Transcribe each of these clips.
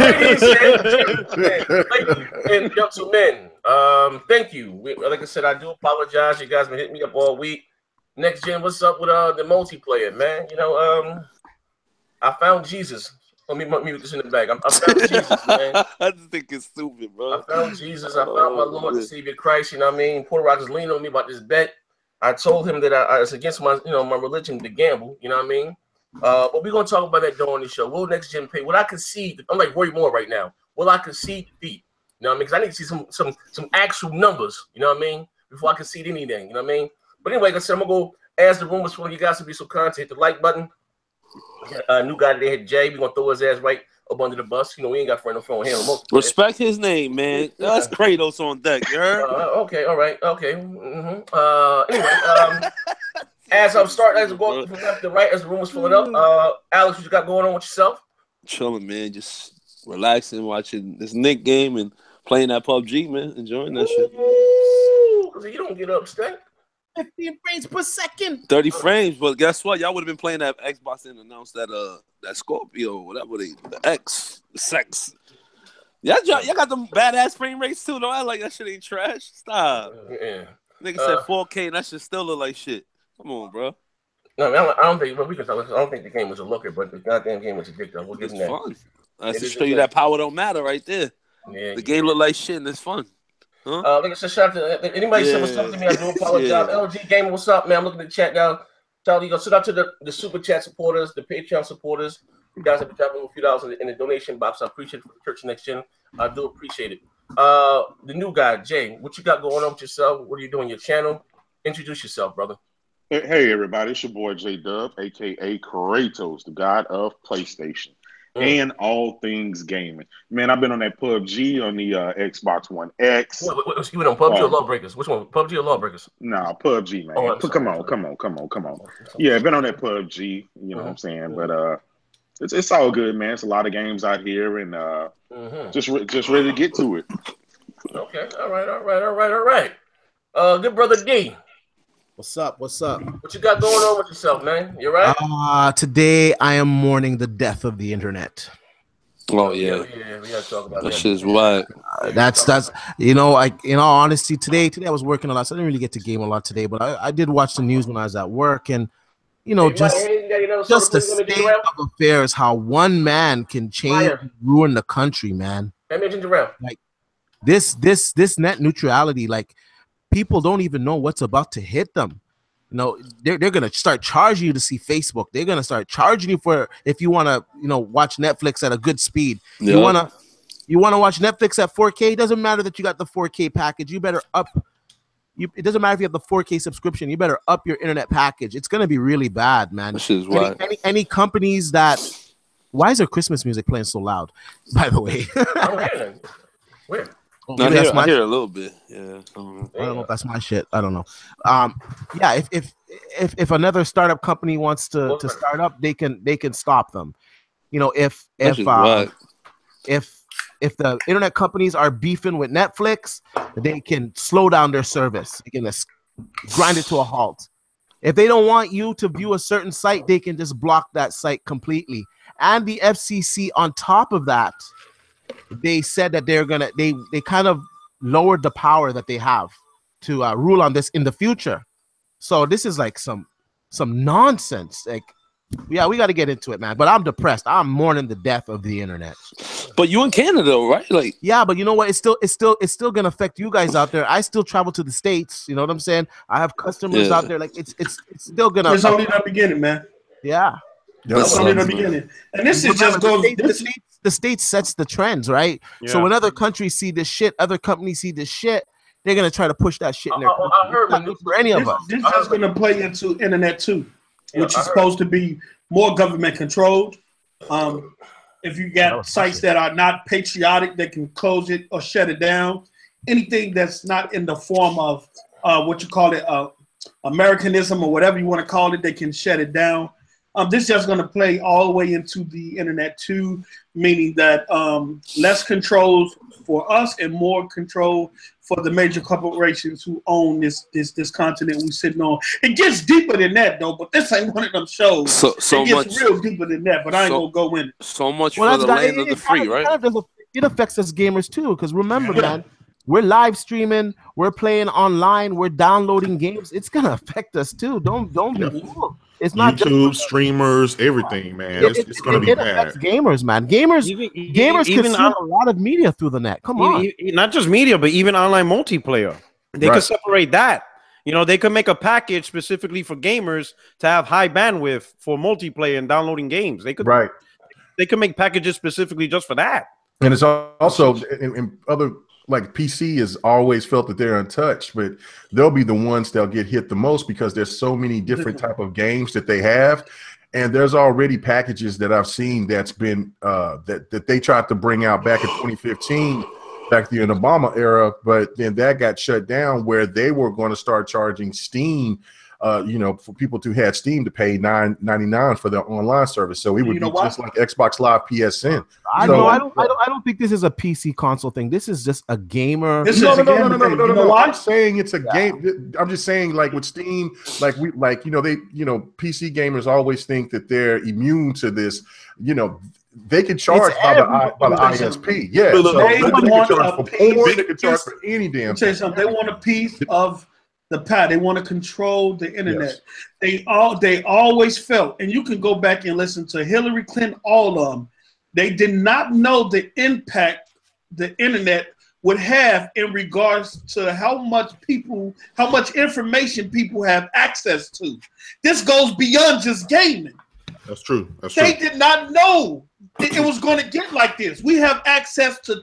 Ladies and gentlemen, thank you. Like I said, I do apologize. You guys been hitting me up all week. Next Gen, what's up with the multiplayer, man? You know, I found Jesus. Let me mute this in the back. I found Jesus, man. I just think it's stupid, bro. I found Jesus. I found my Lord and Savior Christ. You know what I mean? PUERTOROCK is leaning on me about this bet. I told him that it's against my, my religion to gamble. You know what I mean? But we're gonna talk about that during the show. Will Next Gen pay? Will I concede? I'm like Roy Moore right now. Will I concede defeat? You know what I mean? Because I need to see some actual numbers. You know what I mean? Before I concede anything. You know what I mean? But anyway, like I said, I'm gonna go ask the rumors for you guys to be so kind to hit the like button. New guy today hit Jay. We're gonna throw his ass right up under the bus. You know, we ain't got friend on phone here. Respect his name, man. That's Kratos on deck, you heard? Okay, all right, okay. Anyway, as I'm starting, as I'm going from left to right, as the rumors filling up, Alex, what you got going on with yourself? Chilling, man. Just relaxing, watching this Nick game and playing that PUBG, man. Enjoying that shit. You don't get upset. 15 frames per second. 30 frames, but guess what? Y'all would have been playing that Xbox and announced that that Scorpio, whatever the sex. Y'all got them badass frame rates too, though. I like that shit ain't trash. Stop. Yeah. Nigga said 4K and that shit still look like shit. Come on, bro. No, I don't think. But we can talk. I don't think the game was a looker, but the goddamn game was addictive. We'll give them that. Fun. That's to show you that power don't matter right there. Yeah. The game look like shit and it's fun. Huh? Like I said, shout out to anybody said what's up to me. I do apologize. LG Gamer, what's up, man? I'm looking at the chat now. Charlie, shout out to the super chat supporters, the Patreon supporters. You guys have been dropping a few dollars in the donation box. I appreciate it for the Church Next Gen. I do appreciate it. The new guy, Jay, what you got going on with yourself? What are you doing? Your channel? Introduce yourself, brother. Hey, everybody. It's your boy, J Dub, a.k.a. Kratos, the god of PlayStation. And all things gaming. Man, I've been on that PUBG on the Xbox One X. You been on PUBG or Lawbreakers? Which one? PUBG or Lawbreakers? Nah, PUBG, man. Oh, come on. Yeah, I've been on that PUBG, you know what I'm saying? But it's all good, man. It's a lot of games out here, and just ready to get to it. Okay, all right. Good brother D. What's up? What you got going on with yourself, man? You right? Today I am mourning the death of the internet. Oh yeah, we gotta talk about that. Shit's wild. That's in all honesty, today I was working a lot, so I didn't really get to game a lot today. But I did watch the news when I was at work, and just the state of affairs, how one man can change and ruin the country, man. Like this net neutrality, like. People don't even know what's about to hit them. They're gonna start charging you to see Facebook. They're gonna start charging you for if you want to, watch Netflix at a good speed. Yep. You wanna watch Netflix at 4K. It doesn't matter that you got the 4K package. You better up. It doesn't matter if you have the 4K subscription. You better up your internet package. It's gonna be really bad, man. This is why. Any companies that. Why is there Christmas music playing so loud? By the way. Where? No, I hear a little bit. Yeah, I don't know if that's my shit. I don't know. Yeah, if another startup company wants to start up, they can stop them. If the internet companies are beefing with Netflix, they can slow down their service. They can just grind it to a halt. If they don't want you to view a certain site, they can just block that site completely. And the FCC, on top of that. They said that they kind of lowered the power that they have to rule on this in the future. So this is like some nonsense. Like, yeah, we got to get into it, man. But I'm depressed. I'm mourning the death of the internet. But you in Canada, right? Like, yeah, but you know what? It's still gonna affect you guys out there. I still travel to the States. You know what I'm saying? I have customers out there. Like, it's still gonna. It's only the beginning, man. Yeah. That's only the beginning. And this is just goes. The state sets the trends, right? Yeah. So when other countries see this shit, other companies see this shit, they're gonna try to push that shit in their country. I heard for any of us. This is gonna play into internet too, which is supposed to be more government controlled. If you got sites that are not patriotic, they can close it or shut it down. Anything that's not in the form of what you call it, Americanism or whatever you want to call it, they can shut it down. This is just going to play all the way into the internet too, meaning that less controls for us and more control for the major corporations who own this continent we're sitting on. It gets deeper than that though, but this ain't one of them shows. It gets real deeper than that, but I ain't gonna go in it. So much for the land of the free, right? It affects us gamers too, because remember, man, we're live streaming, we're playing online, we're downloading games. It's gonna affect us too. Don't be fooled. It's not YouTube streamers, everything, man. It's gonna be bad. Gamers, man. Gamers consume a lot of media through the net. Come on, not just media, but even online multiplayer. They could separate that. You know, they could make a package specifically for gamers to have high bandwidth for multiplayer and downloading games. They could They could make packages specifically just for that. And it's also in other. Like PC has always felt that they're untouched, but they'll be the ones that'll get hit the most because there's so many different type of games that they have, and there's already packages that I've seen that's been that they tried to bring out back in 2015, back in the Obama era, but then that got shut down where they were going to start charging Steam. You know, for people who had Steam to pay $9.99 for their online service, so it would be just like Xbox Live PSN. I don't think this is a PC console thing. This is just a gamer. No. I'm saying it's a game. I'm just saying, like with Steam, PC gamers always think that they're immune to this. You know, they can charge by the ISP. Yeah, so they can charge for porn. They can charge for any damn thing. They want a piece of the pad. They want to control the internet. Yes. They always felt, and you can go back and listen to Hillary Clinton, all of them. They did not know the impact the internet would have in regards to how much information people have access to. This goes beyond just gaming. That's true. They did not know it was going to get like this. We have access to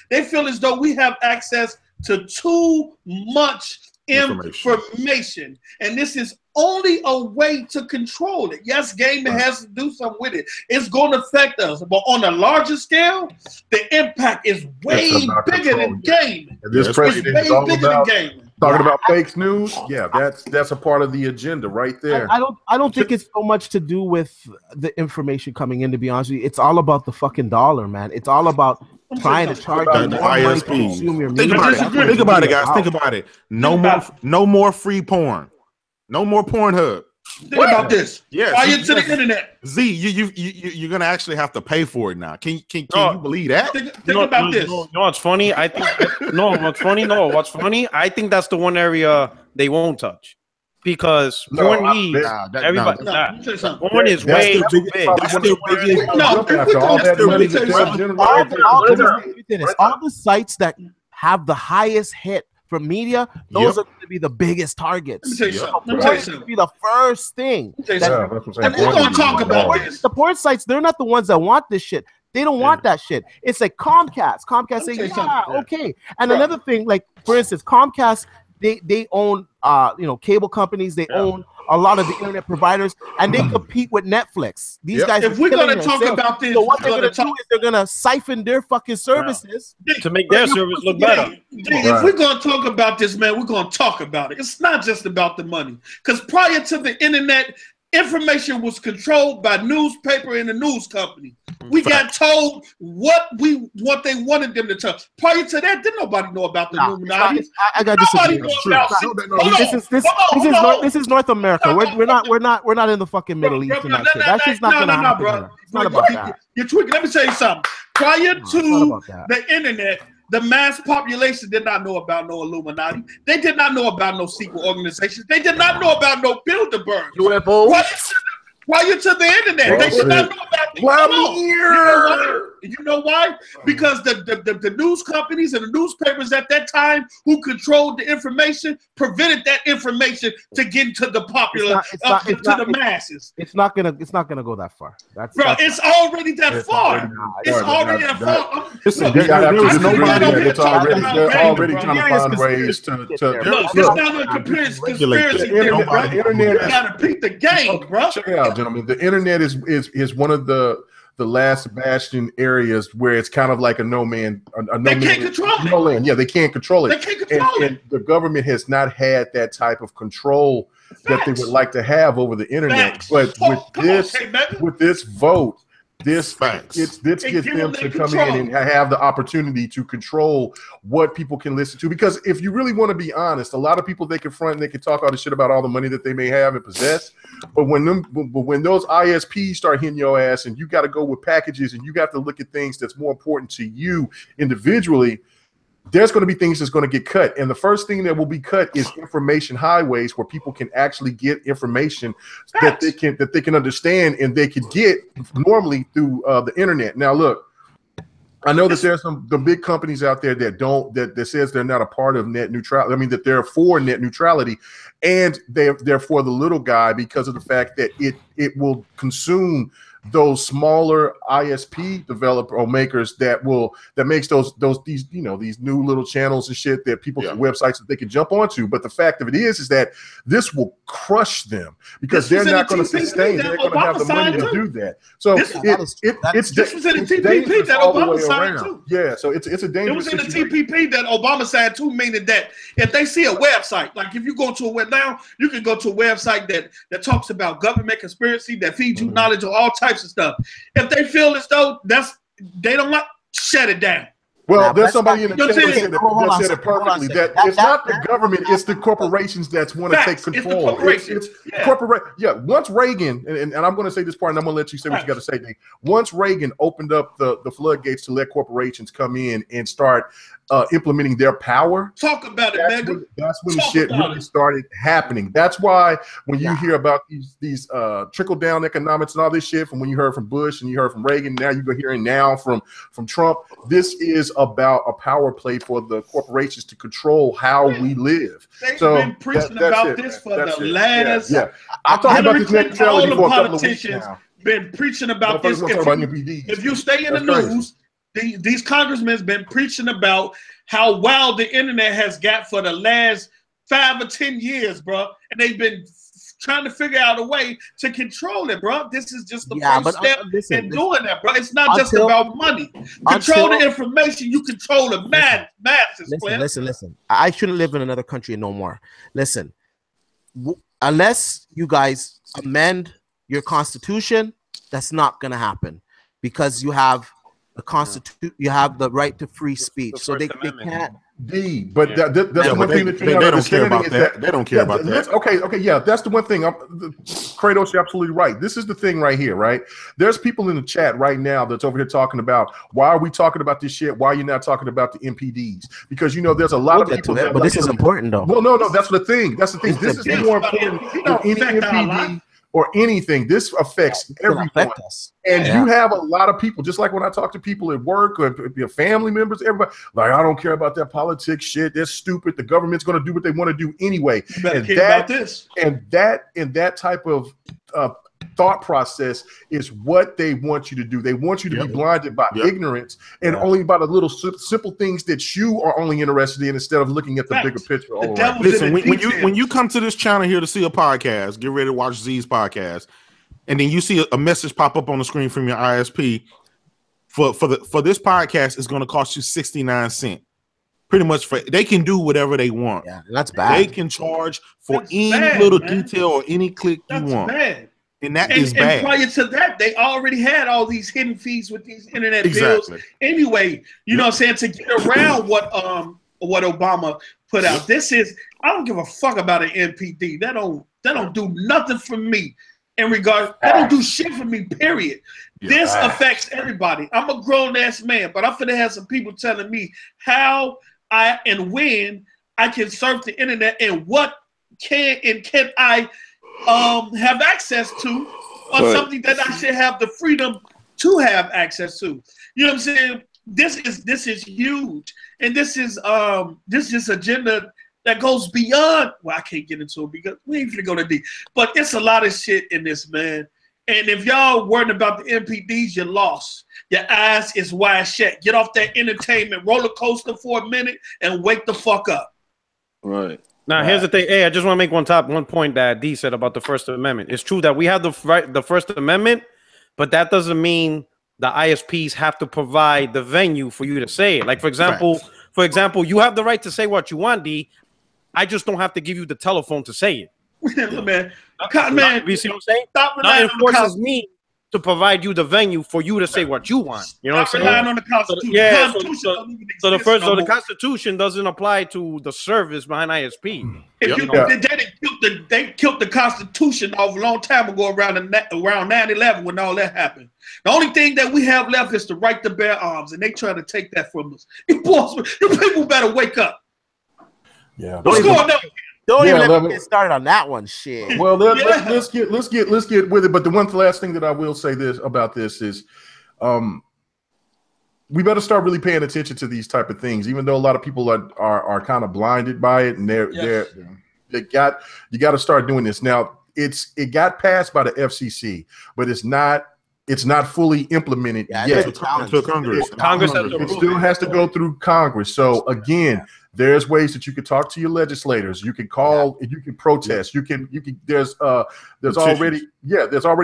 they feel as though we have access to too much information, and this is only a way to control it. Yes, gaming has to do something with it. It's going to affect us, but on a larger scale, the impact is way bigger than gaming. This president is all about talking about fake news. Yeah, that's a part of the agenda right there. I don't think it's so much to do with the information coming in. To be honest with you, it's all about the fucking dollar, man. It's all about trying to charge the ISP. Think about it, guys. Think about it. No more free porn. No more Pornhub. Think about this. Yeah, prior to the internet. Z, you're gonna actually have to pay for it now. Can you believe that? Think about this. No, what's funny? I think what's funny? I think that's the one area they won't touch. Because porn needs everybody. Porn is way too big. All the sites that have the highest hit from media, those are going to be the biggest targets. Let me tell you something. Be the first thing. And we're going to talk about this. The porn sites, they're not the ones that want this shit. They don't want that shit. It's like Comcast saying, okay. And another thing, like for instance, Comcast, they own cable companies, they own a lot of the internet providers, and they compete with Netflix. These guys. If we're going to talk about this, so what they're going to do is they're going to siphon their fucking services to make their service look better. If we're going to talk about this, man, we're going to talk about it. It's not just about the money, because prior to the internet, information was controlled by newspaper and the news company. We got told what they wanted them to tell. Prior to that, didn't nobody know about the Illuminati. I got this is North America. We're not in the fucking Middle East and that shit. That's just not gonna happen. Bro. It's not about that. You're tweaking. Let me tell you something. Prior to the internet, the mass population did not know about no Illuminati. They did not know about no secret organizations. They did not know about no Bilderberg. UFOs. Prior to the internet, they did not know about the You know why? Because the news companies and the newspapers at that time who controlled the information prevented that information to get into the popular to the masses. It's not gonna go that far. It's already that far. It's already that far. They're already trying to find ways to. It's not a conspiracy theory. You gotta beat the game, bro. Check it out, gentlemen. The internet is one of the last bastion areas where it's kind of like a no man. They can't control it. Yeah, they can't control it. They can't control it. And the government has not had that type of control that they would like to have over the internet. But with this vote, this gets them to come in and have the opportunity to control what people can listen to. Because if you really want to be honest, a lot of people, they can front and they can talk all this shit about all the money that they may have and possess. But when those ISPs start hitting your ass and you got to go with packages and you got to look at things that's more important to you individually, there's going to be things that's going to get cut. And the first thing that will be cut is information highways, where people can actually get information that they can understand and they can get normally through the internet. Now, look, I know that there's the big companies out there that says they're not a part of net neutrality. I mean, that they're for net neutrality, and they're for the little guy because of the fact that it will consume those smaller ISP developer or makers that makes these new little channels and shit that people websites that they can jump onto. But the fact of it is that this will crush them because they're not going to sustain. They're going to have the money to do that. So it's this was in the TPP that Obama signed too. Yeah, so it's a dangerous. It was in the TPP that Obama signed too, meaning that if they see a website, like if you go to a web now, you can go to a website that talks about government conspiracy, that feeds you knowledge of all types of stuff. If they feel as though they don't want, shut it down. Well, there's somebody in the chat that said it perfectly. That it's not the government; it's the corporations that want to take control. It's corporate. Yeah. Once Reagan, and I'm going to say this part, and I'm going to let you say what you got to say, Dave. Once Reagan opened up the floodgates to let corporations come in and start implementing their power. Talk about it, man. That's when shit really started happening. That's why when you hear about these trickle down economics and all this shit, from when you heard from Bush and you heard from Reagan, now you're hearing now from Trump. This is about a power play for the corporations to control how we live. They've been preaching about this for the last. Yeah, I'm talking about this neutrality for a couple of weeks now. Been preaching about this. If you stay in the news, these congressmen have been preaching about how wild the internet has got for the last 5 or 10 years, bro, and they've been trying to figure out a way to control it, bro. This is just the first step in doing that, bro. It's not just about money. Control the information. You control the masses. Listen. I shouldn't live in another country no more. Listen, unless you guys amend your constitution, that's not going to happen, because you have the constitution, you have the right to free speech, so they can't. But that's the one thing that they don't care about that. They don't care about that. Okay, yeah, that's the one thing. Kratos, you're absolutely right. This is the thing right here, right? There's people in the chat right now that's over here talking about, why are we talking about this shit? Why are you not talking about the MPDs? Because there's a lot of people. But this is important, though. Well, no, that's the thing. That's the thing. This is more important than any MPD or anything. This affects everyone. And you have a lot of people, just like when I talk to people at work or your family members, everybody, like, I don't care about that politics shit. They're stupid. The government's going to do what they want to do anyway. And that type of thought process is what they want you to do. They want you to be blinded by ignorance and only by the little simple things that you are only interested in, instead of looking at the bigger picture. Listen, when you come to this channel here to see a podcast, get ready to watch Z's podcast, and then you see a message pop up on the screen from your ISP for this podcast is going to cost you 69 cents. Pretty much, they can do whatever they want. Yeah, that's bad. They can charge for any little detail or any click you want. Bad. And that is bad. And prior to that, they already had all these hidden fees with these internet bills. Anyway, you know what I'm saying, to get around what Obama put out. This is, I don't give a fuck about an MPD. That don't do nothing for me in regards. That don't do shit for me, period. This affects everybody. I'm a grown ass man, but I'm finna have some people telling me how I and when I can surf the internet and what can I have access to, or something that I should have the freedom to have access to. You know what I'm saying? This is huge, and this is agenda that goes beyond. Well, I can't get into it because we ain't gonna go to deep. But it's a lot of shit in this, man. And if y'all worried about the MPDs, you're lost. Your eyes is wide shut. Get off that entertainment roller coaster for a minute and wake the fuck up. Right. Now, here's the thing. Hey, I just want to make one point that D said about the First Amendment. It's true that we have the First Amendment, but that doesn't mean the ISPs have to provide the venue for you to say it. Like, for example, you have the right to say what you want, D. I just don't have to give you the telephone to say it. Man, you see what I'm saying? Now it forces me to provide you the venue for you to say what you want. You know what I'm saying? On the Constitution. So the Constitution doesn't apply to the service behind ISP. They killed the Constitution off a long time ago around 9/11 when all that happened. The only thing that we have left is the right to bear arms, and they try to take that from us. You people better wake up. Yeah. What's going on? Don't even let me get started on that one. Shit. Well, let's get with it. But the one last thing that I will say about this is, we better start really paying attention to these type of things. Even though a lot of people are kind of blinded by it, and you got to start doing this now. It got passed by the FCC, but it's not fully implemented yet. To Congress. It still has to go through Congress. So again, there's ways that you can talk to your legislators. You can call. You can protest. You can. There's already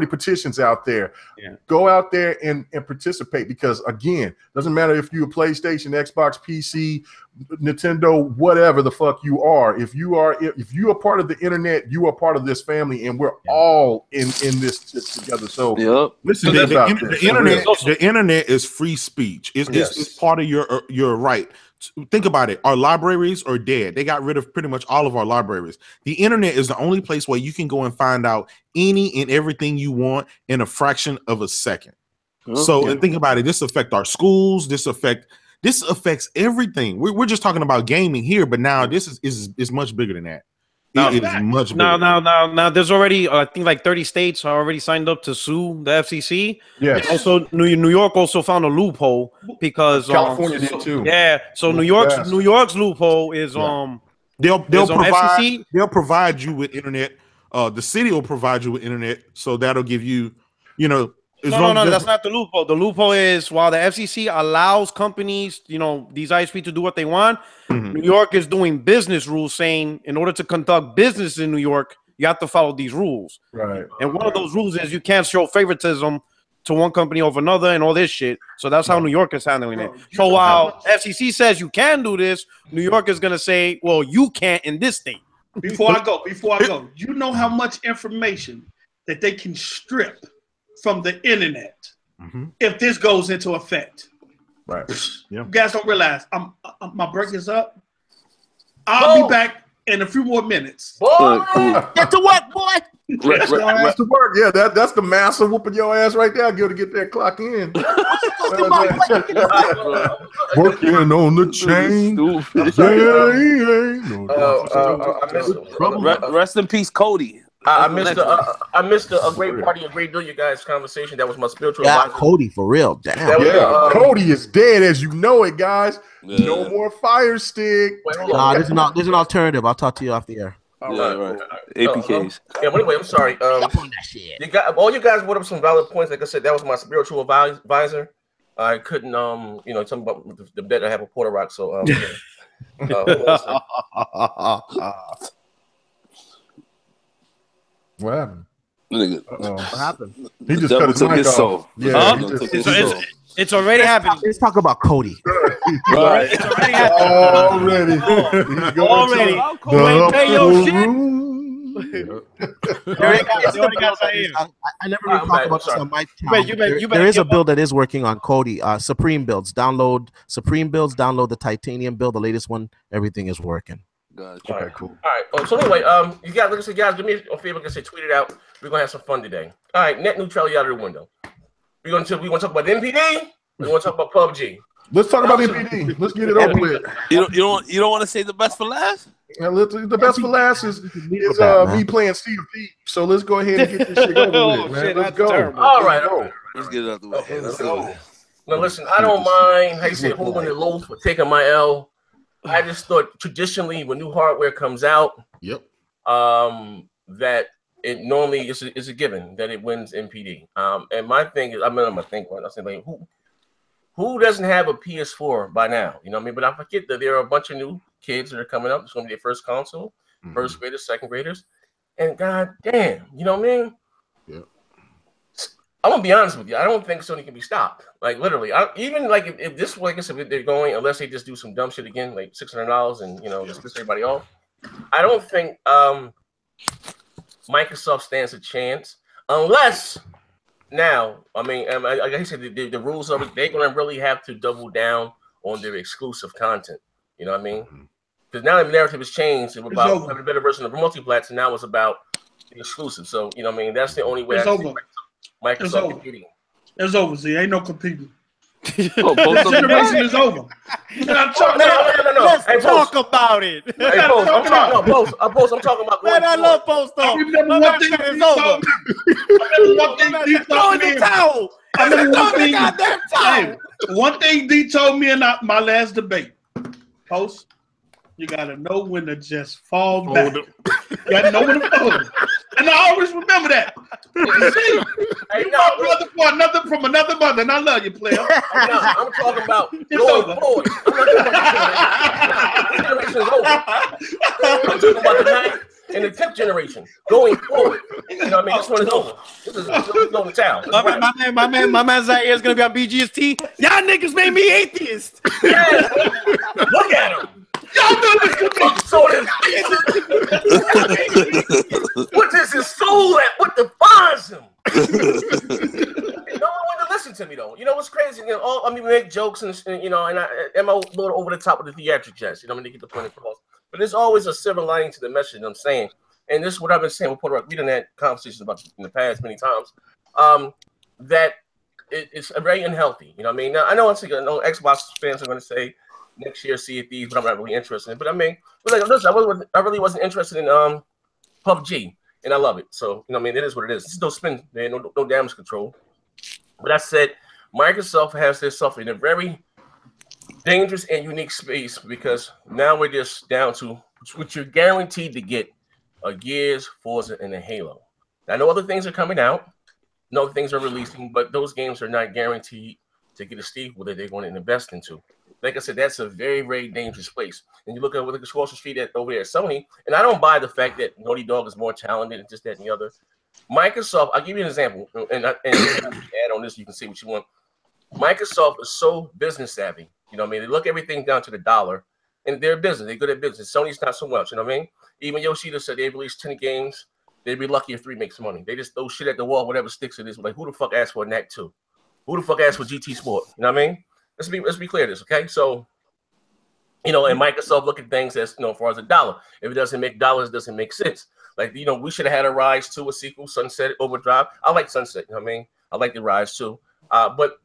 petitions out there. Yeah. Go out there and participate, because again, doesn't matter if you're a PlayStation, Xbox, PC, Nintendo, whatever the fuck you are. If you are part of the internet, you are part of this family, and we're all in this together. So listen, the internet is free speech. It's part of your right. Think about it. Our libraries are dead. They got rid of pretty much all of our libraries. The internet is the only place where you can go and find out any and everything you want in a fraction of a second. And think about it. This affects our schools. This affects everything. We're just talking about gaming here, but now this is much bigger than that. It is much bigger. Now, there's already I think like 30 states are already signed up to sue the FCC. Yes. Also, New York also found a loophole because California did too. Yeah. So New York's loophole is they'll provide you with internet. The city will provide you with internet, so that'll give you, No, that's not the loophole. The loophole is while the FCC allows companies, these ISP to do what they want, New York is doing business rules saying in order to conduct business in New York, you have to follow these rules. Right. And one of those rules is you can't show favoritism to one company over another and all this shit. So that's how New York is handling it. So while FCC says you can do this, New York is going to say, well, you can't in this state. Before I go, you know how much information that they can strip from the internet if this goes into effect. Right. You guys don't realize my break is up. I'll be back in a few more minutes. Boy, get to work, boy. Get your ass to work. Yeah, that's the master whooping your ass right there. Get to get that clock in. Working on the chain. Rest in peace, Cody. I missed a great party, a great deal, you guys' conversation. That was my spiritual advisor. Cody, for real. Damn. Cody is dead as you know it, guys. Yeah. No more fire stick. Nah, there's an alternative. I'll talk to you off the air. Right. APKs. But anyway, I'm sorry. All you guys brought up some valid points. Like I said, that was my spiritual advisor. I couldn't, talking about the bet I have with Puerto Rock. So, what happened? What happened? He just cut his mic off. Yeah, it's already happening. Let's talk about Cody. Right. It's already happening. Already. Pay your shit. I never really talked about this on my channel. There is a build that is working on Cody. Supreme builds. Download Supreme builds. Download the Titanium build, the latest one. Everything is working. Gotcha. Okay, cool. All right. So anyway, you guys, like I said, guys, do me a favor. Like I said, tweet it out. We're gonna have some fun today. All right, net neutrality out of the window. We want to talk about the NPD. We want to talk about PUBG. Let's talk about NPD. Let's get it over with. You don't want to say the best for last? Yeah, the best for last is me playing Sea of Thieves. So let's go ahead and get this shit over with, man. Shit, let's go. Terrible. All right. Let's get it out the way. Let's go. Now listen, I don't mind how you say holding the loaf for taking my L. I just thought traditionally when new hardware comes out, that it normally is a given that it wins NPD. And my thing is, I'm gonna think one. I said, like, who doesn't have a PS4 by now? You know what I mean? But I forget that there are a bunch of new kids that are coming up. It's gonna be their first console, first graders, second graders, and god damn, you know what I mean? Yeah. I'm gonna be honest with you. I don't think Sony can be stopped. Like literally, even like if this, like I said, if they're going, unless they just do some dumb shit again, like $600 and just piss everybody off. I don't think Microsoft stands a chance, unless now, I mean, like I said, the rules of it, they're going to really have to double down on their exclusive content. You know what I mean? Because now the narrative has changed about having a better version of the multi-plats, and now it's about the exclusive. So, you know what I mean? That's the only way Microsoft competing. It's over, Z. Ain't no competing. Oh, this generation is over. No. Let's talk about it. Hey, Post, I'm talking about. Man, I love Post. I remember one thing he told me. One thing D told me in my last debate. Post, you gotta know when to just fall back. You gotta know when to fold. And I always remember that. See, you my brother from another mother, and I love you, player. I'm talking about going forward. Generation is over. I'm talking about the 9th and the 10th generation going forward. You know what I mean? This one is over. This is going to town. My man Zaire is gonna be on BGST. Y'all niggas made me atheist. Yeah, look at him. Y'all know this could be what is his soul at? What defines him? No one wanted to listen to me though. You know what's crazy? You know, we make jokes and you know, and I'm a little over the top of the theatric jest. You know, I mean, to get the point across. But there's always a silver lining to the message I'm saying, and this is what I've been saying with Puerto Rico. We've done that conversations about in the past many times. That it's very unhealthy. You know what I mean? Now I know once again, Xbox fans are going to say next year Sea of Thieves, but I'm not really interested in it. But I mean, listen, I really wasn't interested in PUBG, and I love it. So, you know what I mean? It is what it is. There's no spin, man, no damage control. But that said, Microsoft has themselves in a very dangerous and unique space because now we're just down to what you're guaranteed to get are Gears, Forza, and a Halo. I know other things are coming out, no other things are releasing, but those games are not guaranteed to get a staple that they're going to invest into. Like I said, that's a very, very dangerous place. And you look at across the street over there at Sony, and I don't buy the fact that Naughty Dog is more talented and just that and the other. Microsoft, I'll give you an example, and add on this, you can see what you want. Microsoft is so business savvy. You know what I mean? They look everything down to the dollar, and they're business. They're good at business. Sony's not so much. You know what I mean? Even Yoshida said they released 10 games. They'd be lucky if 3 makes money. They just throw shit at the wall, whatever sticks it is. Like, who the fuck asked for a NAC 2? Who the fuck asked for GT Sport? You know what I mean? Let's be clear this, okay? So, you know, and Microsoft look at things as, you know, as far as a dollar. If it doesn't make dollars, it doesn't make sense. Like, you know, we should have had a Rise 2, a sequel, Sunset Overdrive. I like Sunset, you know what I mean? I like the Rise 2. But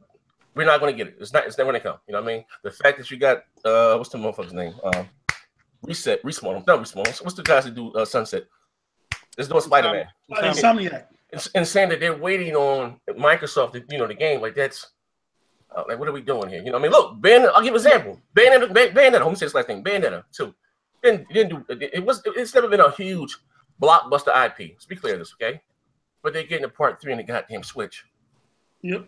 we're not going to get it. It's never going to come, you know what I mean? The fact that you got, what's the motherfucker's name? Respawn. Not Respawn. What's the guys that do Sunset? It's doing Spider-Man. Insomniac. And saying that they're waiting on Microsoft to, you know, the game, like that's, like, what are we doing here? You know what I mean? Look, Bayonetta, I'll give an example. Bayonetta, let me say this last thing. Bayonetta, too. It's never been a huge blockbuster IP. Let's be clear of this, okay? But they're getting a part 3 in the goddamn Switch. Yep.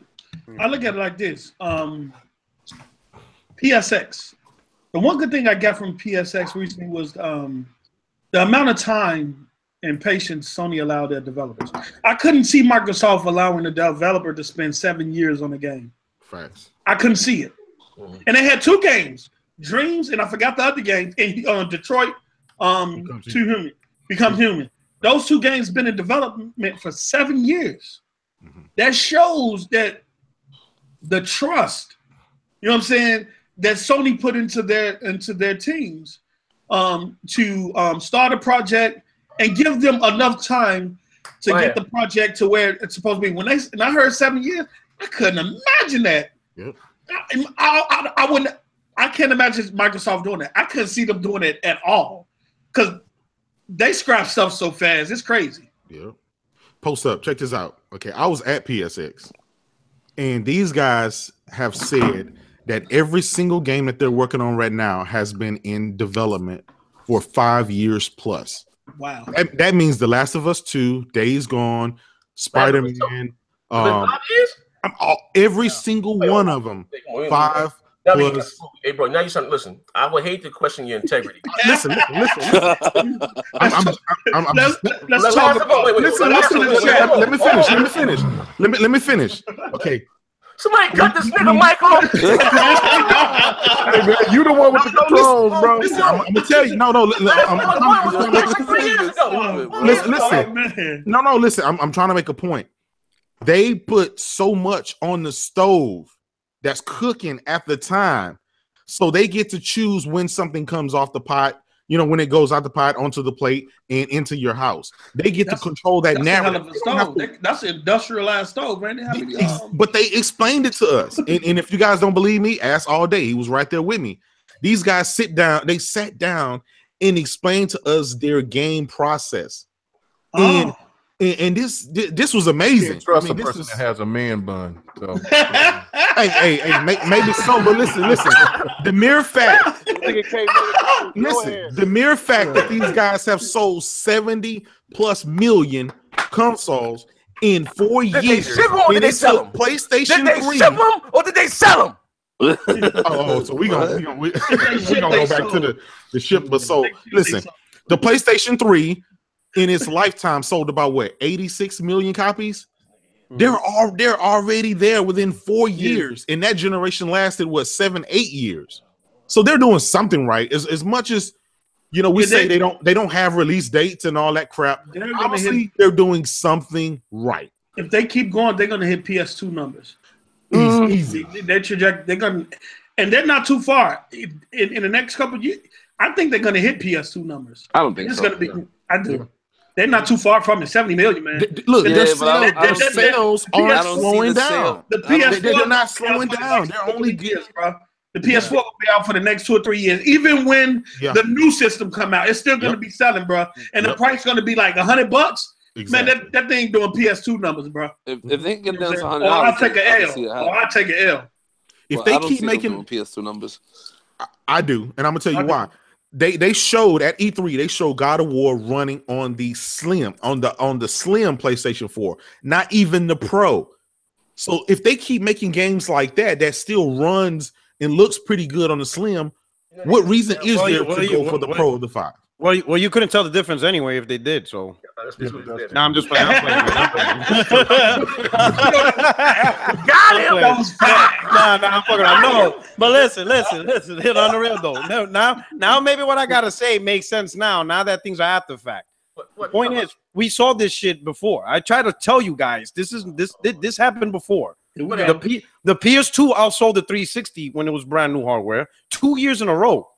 I look at it like this. PSX. The one good thing I got from PSX recently was the amount of time and patience Sony allowed their developers. I couldn't see Microsoft allowing the developer to spend 7 years on a game. Facts. I couldn't see it. And they had 2 games, Dreams, and I forgot the other game, in Detroit, Become Human. Those 2 games been in development for 7 years. That shows that the trust, you know what I'm saying, that Sony put into their teams to start a project and give them enough time to get the project to where it's supposed to be. When I heard 7 years, I couldn't imagine that. Yep. I wouldn't. I can't imagine Microsoft doing that. I couldn't see them doing it at all because they scrap stuff so fast. It's crazy. Yeah. Post up. Check this out. Okay, I was at PSX, and these guys have said that every single game that they're working on right now has been in development for 5 years plus. Wow. That means The Last of Us 2, Days Gone, Spider-Man. 5 years? Every single one of them. 5 plus. Hey, bro, now you starting. Listen, I would hate to question your integrity. Listen. Let's talk about. Let me finish. Okay. Somebody cut this nigga mic off. Hey, man, you the one with the controls, bro. Listen, I'm gonna tell you. No. Listen. No, listen. I'm trying to make a point. They put so much on the stove that's cooking at the time, so they get to choose when something comes off the pot. You know, when it goes out the pot onto the plate and into your house, they get to control that narrative. That's an industrialized stove, man. But they explained it to us, and if you guys don't believe me, ask all day. He was right there with me. These guys they sat down and explained to us their game process, and this was amazing. Trust a person that has a man bun. So. hey, maybe so, but listen. The mere fact, the mere fact that these guys have sold 70+ million consoles in 4 years. Did they ship them or did they sell them? PlayStation 3. Did they ship them or did they sell them? So we gonna go back to the ship. But so listen, the PlayStation 3 in its lifetime sold about what 86 million copies. They're already there within 4 years, and that generation lasted what 7-8 years. So they're doing something right. As much as you know, we say they don't have release dates and all that crap. Obviously, they're doing something right. If they keep going, they're gonna hit PS2 numbers. Easy. They're gonna, and they're not too far. In the next couple of years, I think they're gonna hit PS2 numbers. I don't think it's gonna be. I do. They're not too far from it. 70 million, man. Look, their sales aren't slowing down. The PS4 they're not slowing down. They're only years, bro. The PS4 will be out for the next 2 or 3 years. Even when the new system come out, it's still going to be selling, bro. And the price going to be like $100. Exactly. Man, that thing doing PS2 numbers, bro. If they can get down to $100, I'll take an L. I'll take an L. If they keep making PS2 numbers, I do, and I'm gonna tell you why. They showed at E3, they showed God of War running on the slim, on the slim PlayStation 4, not even the Pro. So if they keep making games like that still runs and looks pretty good on the slim, what reason is there to go for the Pro of the 5? Well, you couldn't tell the difference anyway if they did. So now I'm just playing. Got him. Nah, I'm fucking around. No, but listen. Hit on the real though. Now maybe what I gotta say makes sense now. Now that things are after the fact. The point is, we saw this shit before. I try to tell you guys, this happened before. The PS2 outsold the 360 when it was brand new hardware 2 years in a row.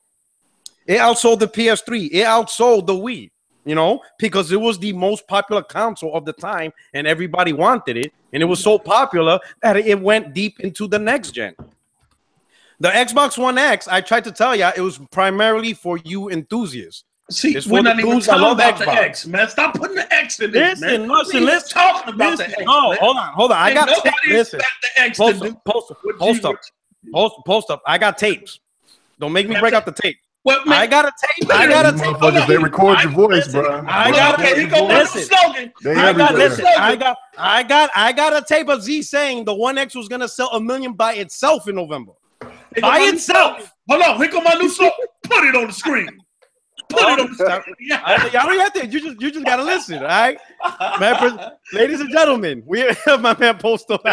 It outsold the PS3. It outsold the Wii, you know, because it was the most popular console of the time and everybody wanted it. And it was so popular that it went deep into the next gen. The Xbox One X, I tried to tell you, it was primarily for you enthusiasts. See, we're not even talking about the X, man. Stop putting the X in this, man. Listen, let's talk about the X. No, hold on. I got tapes. Listen, post up. I got tapes. Don't make me break out the tape. What, I got a tape. Motherfuckers, they record your voice, bro. I got a tape of Z saying the One X was gonna sell 1 million by itself in November. By itself. Hold on, here come my new song. Put it on the screen. Y'all don't have to. You just gotta listen, all right? Man, ladies and gentlemen, we have my man Postal. Hey,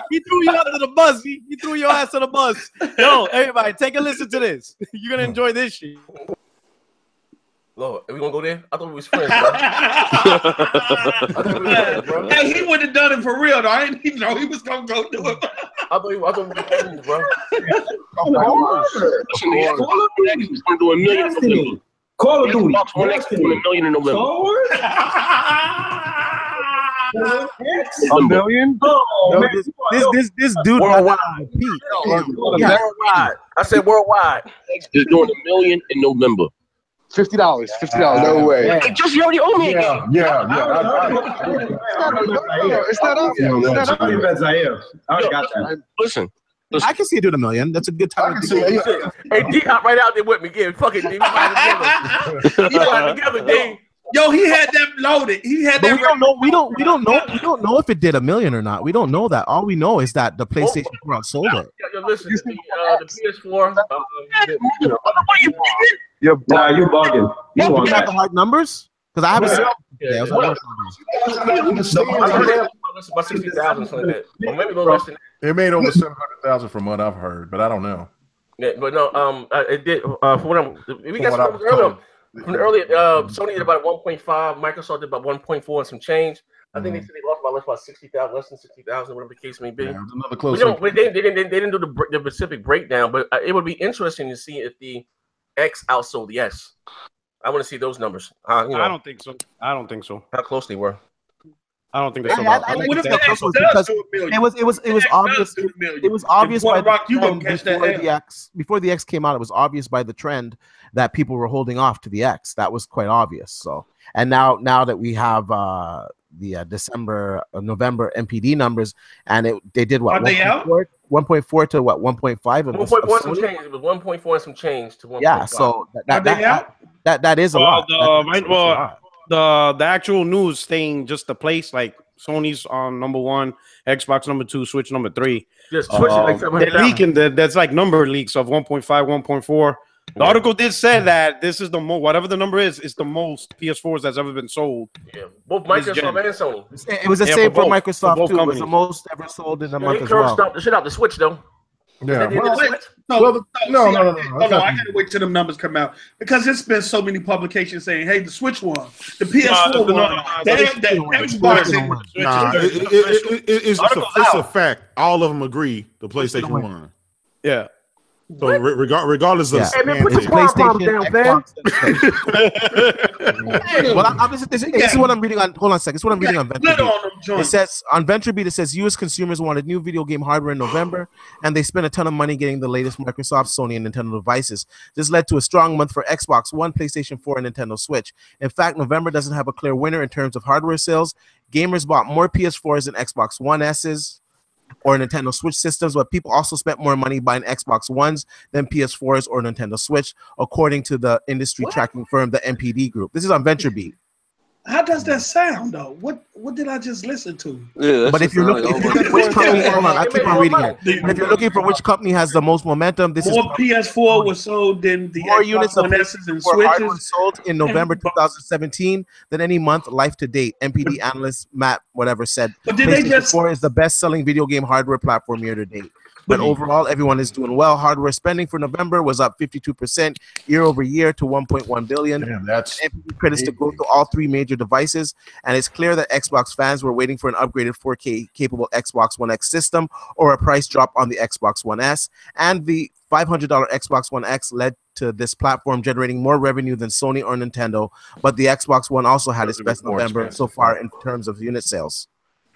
he threw you under the bus. He threw your ass to the bus. Yo, everybody, take a listen to this. You're gonna enjoy this shit. Lord, are we gonna go there? I thought we was friends, bro. Hey, he would have done it for real, though. I didn't even know he was gonna go do it. I thought we were friends, bro. Call of Duty. One X doing $1 million in November. $1 million? Oh, this dude worldwide. Worldwide. I said worldwide. Is doing $1 million in November. $50. No way. Hey, just you already owe me again. Yeah. It's not up. ZAIRE. I already got that. Listen. I can see you doing $1 million. That's a good time. Hey, D hop right out there with me. Yeah, fucking D. We got together, D. Yo, he had that loaded. He had that. We don't know if it did $1 million or not. We don't know that. All we know is that the PlayStation 4 sold it. Yo, listen, the PS4. You're bugging. You got the hard numbers? Because I haven't seen it. About 60,000 something like that. Or maybe a little less than that. It made over 700,000 from what I've heard, but I don't know. Yeah, but no, it did. For what we got some earlier. from the earlier, Sony did about 1.5, Microsoft did about 1.4 and some change. I think they said they lost about 60,000, less than 60,000, whatever the case may be. Yeah, another close. They didn't do the specific breakdown, but it would be interesting to see if the X outsold the S. I want to see those numbers. I don't think so. I don't think so. How close they were. I don't think that's what if the X does do $1 million? It was obvious. It was obvious by the X before the X came out. It was obvious by the trend that people were holding off to the X. That was quite obvious. So, and now that we have the November MPD numbers, and they did what? Are they out? 1.4 to what? 1.5. 1.4 some change. It was 1.4 and some change to 1.5. Yeah. So that is a lot. The actual news staying just the place, like Sony's on number 1, Xbox number 2, Switch number 3. Just Switch like they're leaking. That's like number leaks of 1.5, 1.4. The article did say that this is the most, whatever the number is the most PS4s that's ever been sold. Yeah, both Microsoft and Sony. It was the same for Microsoft too. It was the most ever sold in a month as well. Stopped the shit out the Switch though. Yeah. No, I gotta wait till them numbers come out because it's been so many publications saying, "Hey, the Switch won, the PS4 won, the Xbox." It's a fact. All of them agree the PlayStation won. Yeah. So regardless of this is what I'm reading on. Hold on a second. This is what I'm reading on VentureBeat. It says on VentureBeat, it says U.S. consumers wanted new video game hardware in November, and they spent a ton of money getting the latest Microsoft, Sony, and Nintendo devices. This led to a strong month for Xbox One, PlayStation 4, and Nintendo Switch. In fact, November doesn't have a clear winner in terms of hardware sales. Gamers bought more PS4s and Xbox One S's or Nintendo Switch systems, but people also spent more money buying Xbox Ones than PS4s or Nintendo Switch, according to the industry tracking firm, the MPD Group. This is on VentureBeat. How does that sound, though? What did I just listen to? Yeah, but if you're looking, which company, hold on, I keep on reading it. But if you're looking for which company has the most momentum, this more is PS4 was sold than the more Xbox units of One S's and Switches sold in November 2017 than any month life to date. MPD analyst Matt whatever said. But did they just 4 is the best-selling video game hardware platform year to date. But overall, everyone is doing well. Hardware spending for November was up 52% year over year to $1.1 billion. Damn, that's credits to growth to all 3 major devices. And it's clear that Xbox fans were waiting for an upgraded 4K capable Xbox One X system or a price drop on the Xbox One S. And the $500 Xbox One X led to this platform generating more revenue than Sony or Nintendo. But the Xbox One also had its best November so far in terms of unit sales.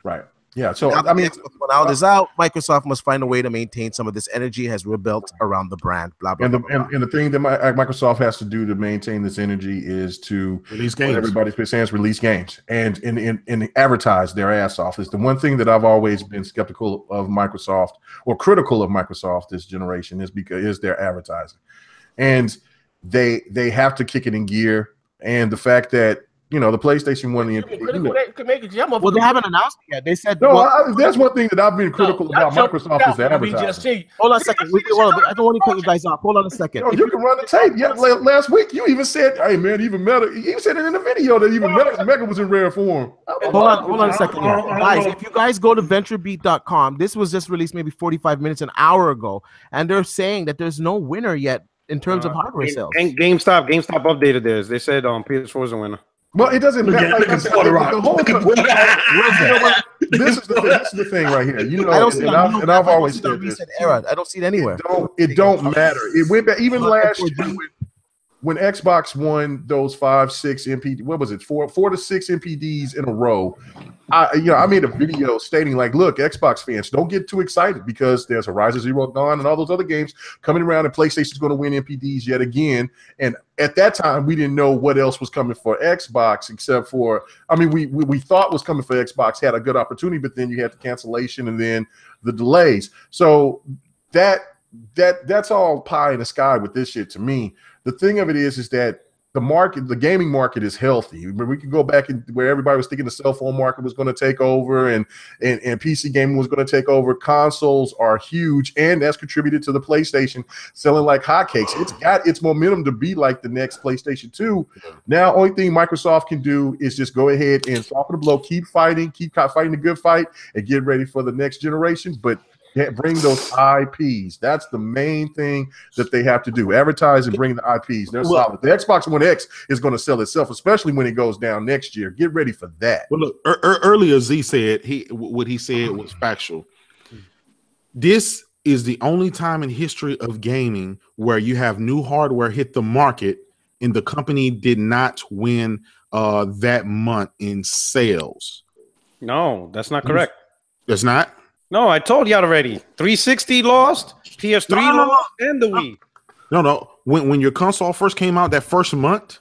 Right. Yeah, so now, I mean, when out is out, Microsoft must find a way to maintain some of this energy has rebuilt around the brand. Blah blah. And the thing that Microsoft has to do to maintain this energy is to release games. Everybody's saying release games and advertise their ass off. It's the one thing that I've always been skeptical of Microsoft or critical of Microsoft this generation is their advertising, and they have to kick it in gear. And the fact that the PlayStation 1 well, they haven't announced it yet. They said no. That's one thing that I've been critical about Microsoft is the advertising. Hold on a second. I don't want to cut you guys off. Hold on a second. You can run the tape. Yeah, last week you even said, "Hey man, even Meta." You said it in the video that even Mega was in rare form. Hold on a second, guys. If you guys go to VentureBeat.com, this was just released maybe 45 minutes, an hour ago, and they're saying that there's no winner yet in terms of hardware sales. And GameStop updated theirs. They said PS4 is a winner. Well, it doesn't matter. This is the thing right here. I've always said this. I don't see it anywhere. It don't matter. It went back even last year when Xbox won those 5, 6 MPD. What was it? 4 to 6 MPDs in a row. I made a video stating like, look, Xbox fans, don't get too excited because there's Horizon Zero Dawn and all those other games coming around, and PlayStation's going to win MPDs yet again. And at that time, we didn't know what else was coming for Xbox except for, we thought was coming for Xbox had a good opportunity, but then you had the cancellation and then the delays. So that's all pie in the sky with this shit to me. The thing of it is that the gaming market is healthy. We can go back where everybody was thinking the cell phone market was going to take over and PC gaming was going to take over. Consoles are huge, and that's contributed to the PlayStation selling like hotcakes. It's got its momentum to be like the next PlayStation 2. Now, only thing Microsoft can do is just go ahead and soften the blow, keep fighting the good fight, and get ready for the next generation. But Bring those IPs. That's the main thing that they have to do. Advertise and bring the IPs. They're solid. The Xbox One X is going to sell itself, especially when it goes down next year. Get ready for that. Well, look, earlier Z said what he said was factual. This is the only time in history of gaming where you have new hardware hit the market and the company did not win that month in sales. No, that's not correct. That's not? No, I told you already. 360 lost, PS3 lost, and the Wii. No. When your console first came out, that first month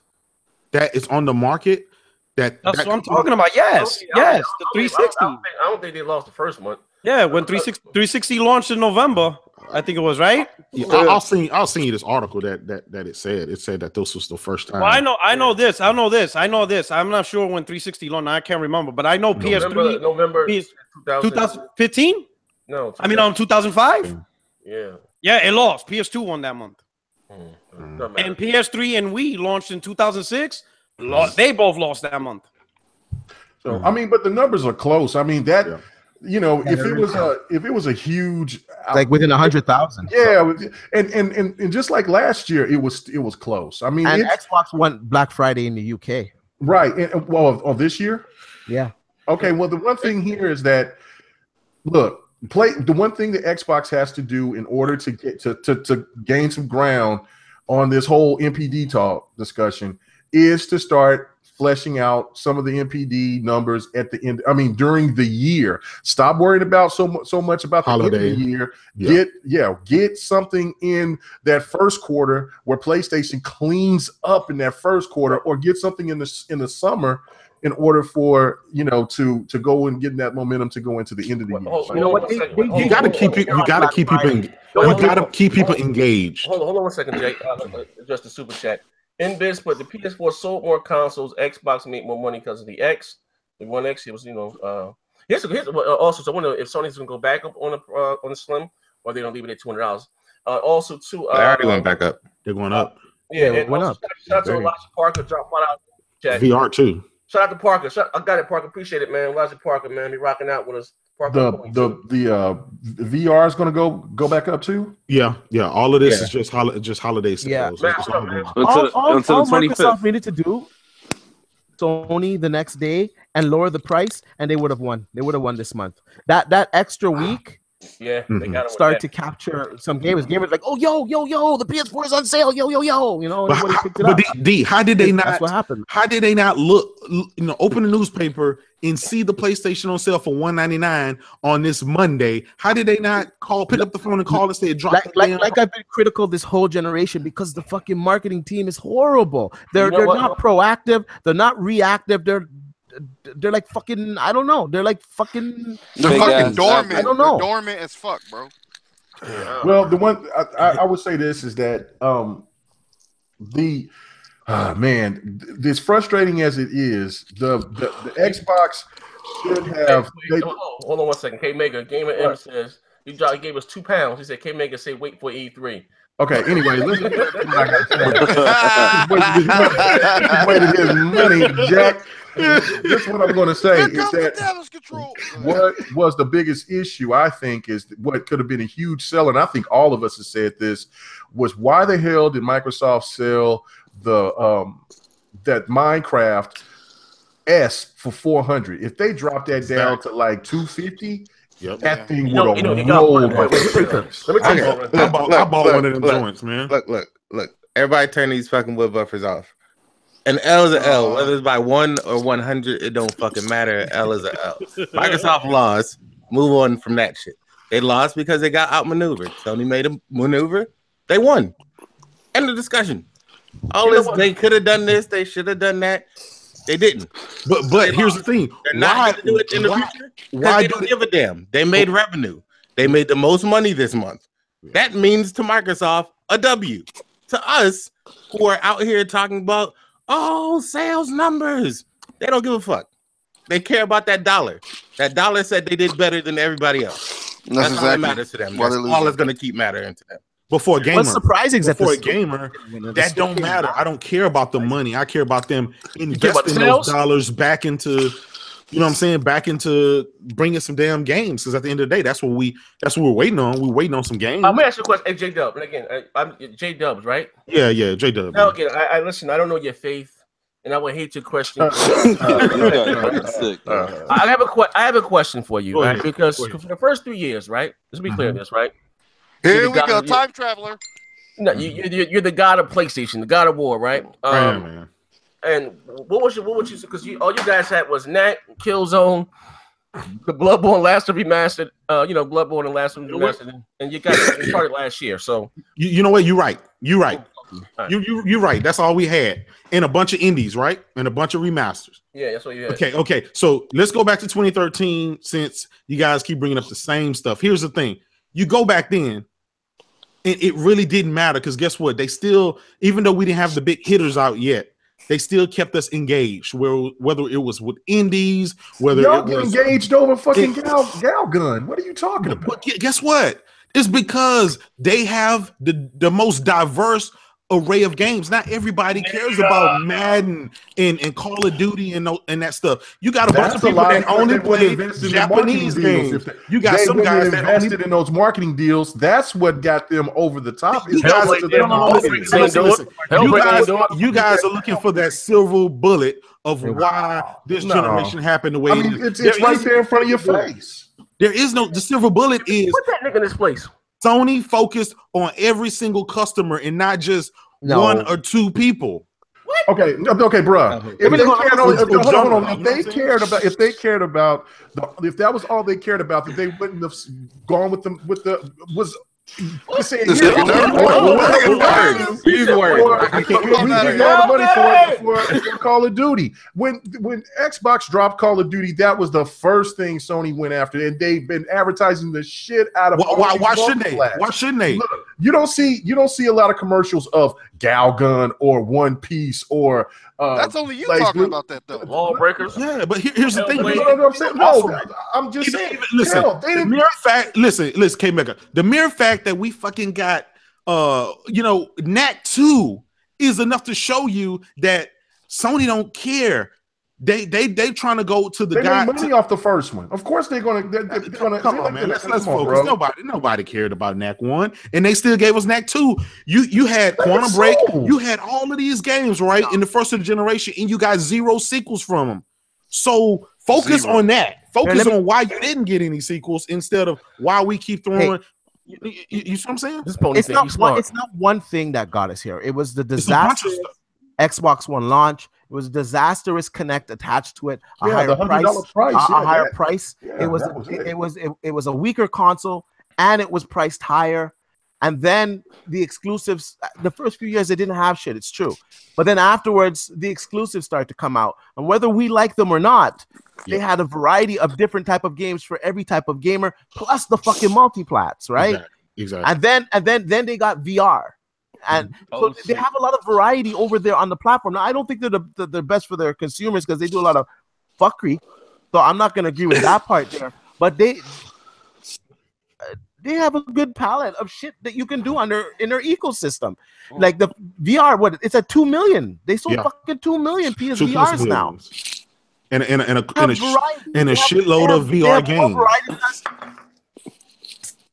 that it's on the market, that's what I'm talking about. Yes, the 360. I don't think they lost the first month. Yeah, when 360 launched in November, I think it was, right? Yeah, I'll send you this article that it said. It said that this was the first time. Well, I know this. I'm not sure when 360 launched. I can't remember, but I know PS3 November 2015. No, I mean 2005. Yeah, it lost. PS2 won that month, and PS3 and Wii launched in 2006. They both lost that month. So I mean, but the numbers are close. I mean that. Yeah. You know, if it was a huge, like within 100,000. Yeah, and just like last year, it was close. I mean, and Xbox won Black Friday in the UK. Right. And, well, this year. Yeah. Okay. Well, the one thing here is that look, the one thing that Xbox has to do in order to get to gain some ground on this whole MPD talk discussion is to start fleshing out some of the MPD numbers at the end. I mean, during the year. Stop worrying about so much about the holiday. End of the year. Get something in that first quarter where PlayStation cleans up in that first quarter, or get something in the summer in order for to go and get that momentum to go into the end of the year. You know what? You got to keep people engaged. Hold on 1 second, Jake. Just the super chat. In this, but the PS4 sold more consoles. Xbox made more money because of the X. The One X, it was, here's also. So I wonder if Sony's gonna go back up on the Slim, or they don't leave it at $200. Also, too, they already went back up. They're going up. Yeah, it went up. Shout out to Elijah Parker. Drop one out. Chat. VR too. Shout out to Parker. I got it, Parker. Appreciate it, man. Elijah Parker, man, be rocking out with us. The VR is going to go back up too. Yeah. All of this is just holiday sales. Yeah, until the 25th. Microsoft needed to do Sony the next day and lower the price, and they would have won. They would have won this month. That extra week. Yeah, they got start to capture some gamers. Gamers like, oh, yo, the PS4 is on sale, yo. Everybody picked it up. D, how did they not? That's what happened. How did they not open the newspaper and see the PlayStation on sale for $199 on this Monday? How did they not pick up the phone and call and say drop like I've been critical this whole generation because the fucking marketing team is horrible. They're not proactive. They're not reactive. They're like fucking, I don't know. They're like fucking dormant. I don't know. They're dormant as fuck, bro. Yeah. Well, the one I would say this is that man, as frustrating as it is, the Xbox should have. Hold on 1 second. K Mega Gamer M says he gave us £2. He said K Mega say wait for E3. Okay, anyway, listen to what I got to say. Waited his money, Jack. This is what I'm going to say is that what was the biggest issue, I think, is what could have been a huge seller, and I think all of us have said this, was why the hell did Microsoft sell the that Minecraft S for $400? If they dropped that down to like $250, that thing would have rolled. Let me tell you, I bought one of them joints, man. Look. Everybody turn these fucking wood buffers off. An L is an L, whether it's by 1 or 100, it don't fucking matter. L is an L. Microsoft lost. Move on from that shit. They lost because they got outmaneuvered. Sony made a maneuver. They won. End of discussion. All this, they could have done this. They should have done that. They didn't. But here's the thing. They're not going to do it in the future because they don't give a damn. They made revenue. They made the most money this month. That means to Microsoft a W. To us, who are out here talking about, sales numbers. They don't give a fuck. They care about that dollar. That dollar said they did better than everybody else. That's all that matters to them. That's all that's going to keep mattering to them. But for a gamer, what's surprising is for a gamer, that don't matter. I don't care about the money. I care about them investing those dollars back into you know what I'm saying, back into bringing some damn games. Because at the end of the day, that's what we're waiting on. We're waiting on some games. I'm gonna ask you a question. Hey, J Dub, and again, I'm J Dubs, right? Yeah, J Dub. Now again, I listen. I don't know your faith, and I would hate your question. I have a question for you, right? Because for the first 3 years, right? Let's be clear on this, right? Here we go, time traveler. No, you're the god of PlayStation, the god of war, right? Man. And what was you? Because all you guys had was Knack, Killzone, the Bloodborne Last of Remastered. Bloodborne and Last of Remastered, and you guys started last year. So you know what? You're right. You're right. That's all we had, and a bunch of indies, right? And a bunch of remasters. Yeah, that's what you had. Okay. So let's go back to 2013, since you guys keep bringing up the same stuff. Here's the thing: you go back then, and it really didn't matter, because guess what? They still, even though we didn't have the big hitters out yet, they still kept us engaged. Whether it was with indies, whether y'all it get was engaged over fucking Gal Gun. What are you talking about? But guess what? It's because they have the most diverse array of games. Not everybody cares about Madden and Call of Duty and that stuff. You got a bunch of people that only play Japanese games. You got some guys that invested in those marketing deals. That's what got them over the top. You guys are looking for that silver bullet of why this generation happened the way it is. It's right there in front of your face. There is no, the silver bullet is put that nigga in his place. Sony focused on every single customer and not just one or two people. What? Okay, bro. If that was all they cared about, that they wouldn't have gone with them was. We didn't have the money for Call of Duty. When Xbox dropped Call of Duty, that was the first thing Sony went after, and they've been advertising the shit out of. Why shouldn't they? Why shouldn't they? Look, you don't see a lot of commercials of Gal Gun or One Piece or. That's only you talking about that though. Lawbreakers. Yeah, but here's the thing. I'm just saying. Listen, the mere fact. Listen, K-Mega. The mere fact that we fucking got, Knack 2 is enough to show you that Sony don't care. They trying to go to the guy. They made money off the first one. Of course they're gonna. Come on, man. Let's focus. Nobody cared about Knack 1, and they still gave us Knack 2. You had Quantum Break. You had all of these games right in the first of the generation, and you got 0 sequels from them. So focus on that. Focus on why you didn't get any sequels instead of why we keep throwing. You see what I'm saying? It's not one thing that got us here. It was the disastrous Xbox One launch. It was a disastrous Connect attached to it. A higher price. It was a weaker console, and it was priced higher. And then the exclusives. The first few years they didn't have shit. It's true, but then afterwards the exclusives started to come out, and whether we like them or not, they had a variety of different type of games for every type of gamer, plus the fucking multiplats, right? Exactly. And then they got VR. And so they have a lot of variety over there on the platform. Now, I don't think they're the best for their consumers because they do a lot of fuckery. So I'm not going to agree with that part there. But they have a good palette of shit that you can do in their ecosystem. Like the VR, it's at 2 million. They sold fucking 2 million PSVRs now. And a shitload of VR games.